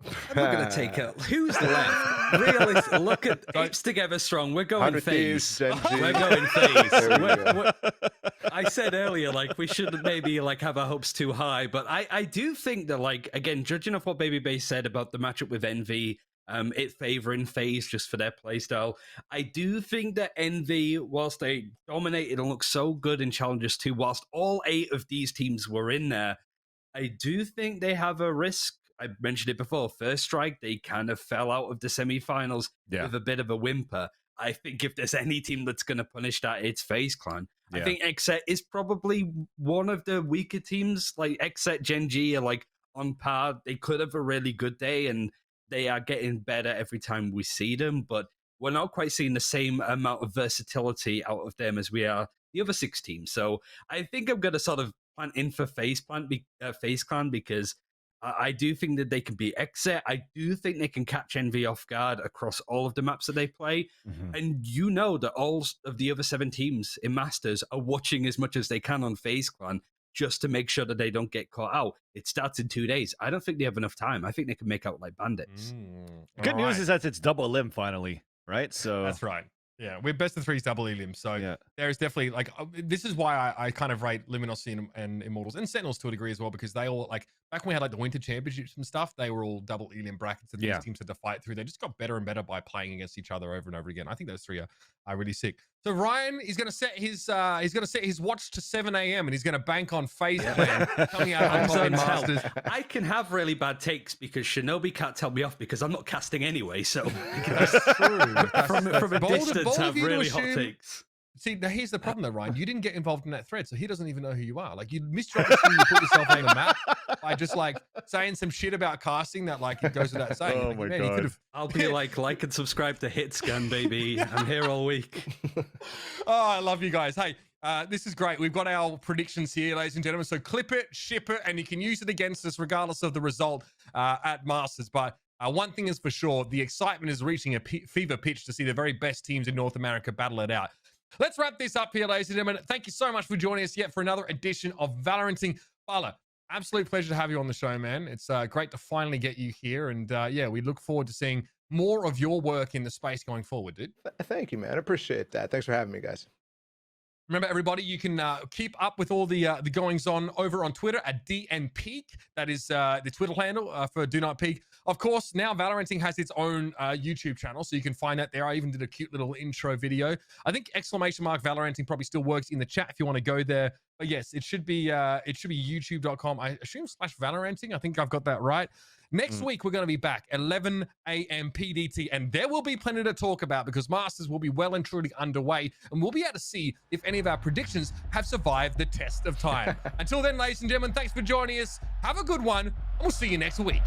I'm not going to take it. Who's left? Really, look at Apes Together Strong. We're going phase. We're going phase. I said earlier, like, we shouldn't maybe like have our hopes too high, but I do think that, like, again, judging off what Baby Bass said about the matchup with Envy, it favoring phase just for their playstyle. I do think that Envy, whilst they dominated and looked so good in Challengers 2, whilst all 8 of these teams were in there, I do think they have a risk. I mentioned it before. First Strike, they kind of fell out of the semifinals with a bit of a whimper. I think if there's any team that's going to punish that, it's FaZe Clan. I think Xset is probably one of the weaker teams. Like Xset, Gen G are like on par. They could have a really good day, and they are getting better every time we see them. But we're not quite seeing the same amount of versatility out of them as we are the other 6 teams. So I think I'm going to sort of plan in for FaZe Clan because I do think that they can beat Xset. I do think they can catch Envy off guard across all of the maps that they play. And you know that all of the other 7 teams in Masters are watching as much as they can on FaZe Clan just to make sure that they don't get caught out. It starts in 2 days. I don't think they have enough time. I think they can make out like bandits. Good news is that it's double elim finally, right? So that's right. Yeah, we're best of 3s double elim. So there is definitely like this is why I kind of rate Luminosity and Immortals and Sentinels to a degree as well, because they all, like, back when we had like the winter championships and stuff, they were all double elim brackets that these teams had to fight through. They just got better and better by playing against each other over and over again. I think those 3 are really sick. So Ryan is going to set his watch to 7 a.m. and he's going to bank on FaZe Clan coming out on top in Masters. I can have really bad takes because Shinobi can't tell me off because I'm not casting anyway. So that's true. From a distance, have really hot takes. See, now here's the problem though, Ryan. You didn't get involved in that thread, so he doesn't even know who you are. Like, you missed your opportunity to put yourself on the map by just like saying some shit about casting that like it goes without saying. Oh like, my man, God. I'll be like and subscribe to Hitscan, baby. I'm here all week. Oh, I love you guys. Hey, this is great. We've got our predictions here, ladies and gentlemen. So clip it, ship it, and you can use it against us regardless of the result at Masters. But one thing is for sure, the excitement is reaching a fever pitch to see the very best teams in North America battle it out. Let's wrap this up here, ladies and gentlemen. Thank you so much for joining us yet for another edition of Valoranting. Bala, absolute pleasure to have you on the show, man. It's great to finally get you here. And yeah, we look forward to seeing more of your work in the space going forward, dude. Thank you, man. I appreciate that. Thanks for having me, guys. Remember, everybody, you can keep up with all the goings on over on Twitter at DNPeak. That is the Twitter handle for Do Not Peak. Of course, now Valoranting has its own YouTube channel, so you can find that there. I even did a cute little intro video. I think !Valoranting probably still works in the chat if you want to go there. But yes, it should be youtube.com. I assume /Valoranting. I think I've got that right. Next week, we're going to be back 11 a.m. PDT, and there will be plenty to talk about because Masters will be well and truly underway, and we'll be able to see if any of our predictions have survived the test of time. Until then, ladies and gentlemen, thanks for joining us. Have a good one, and we'll see you next week.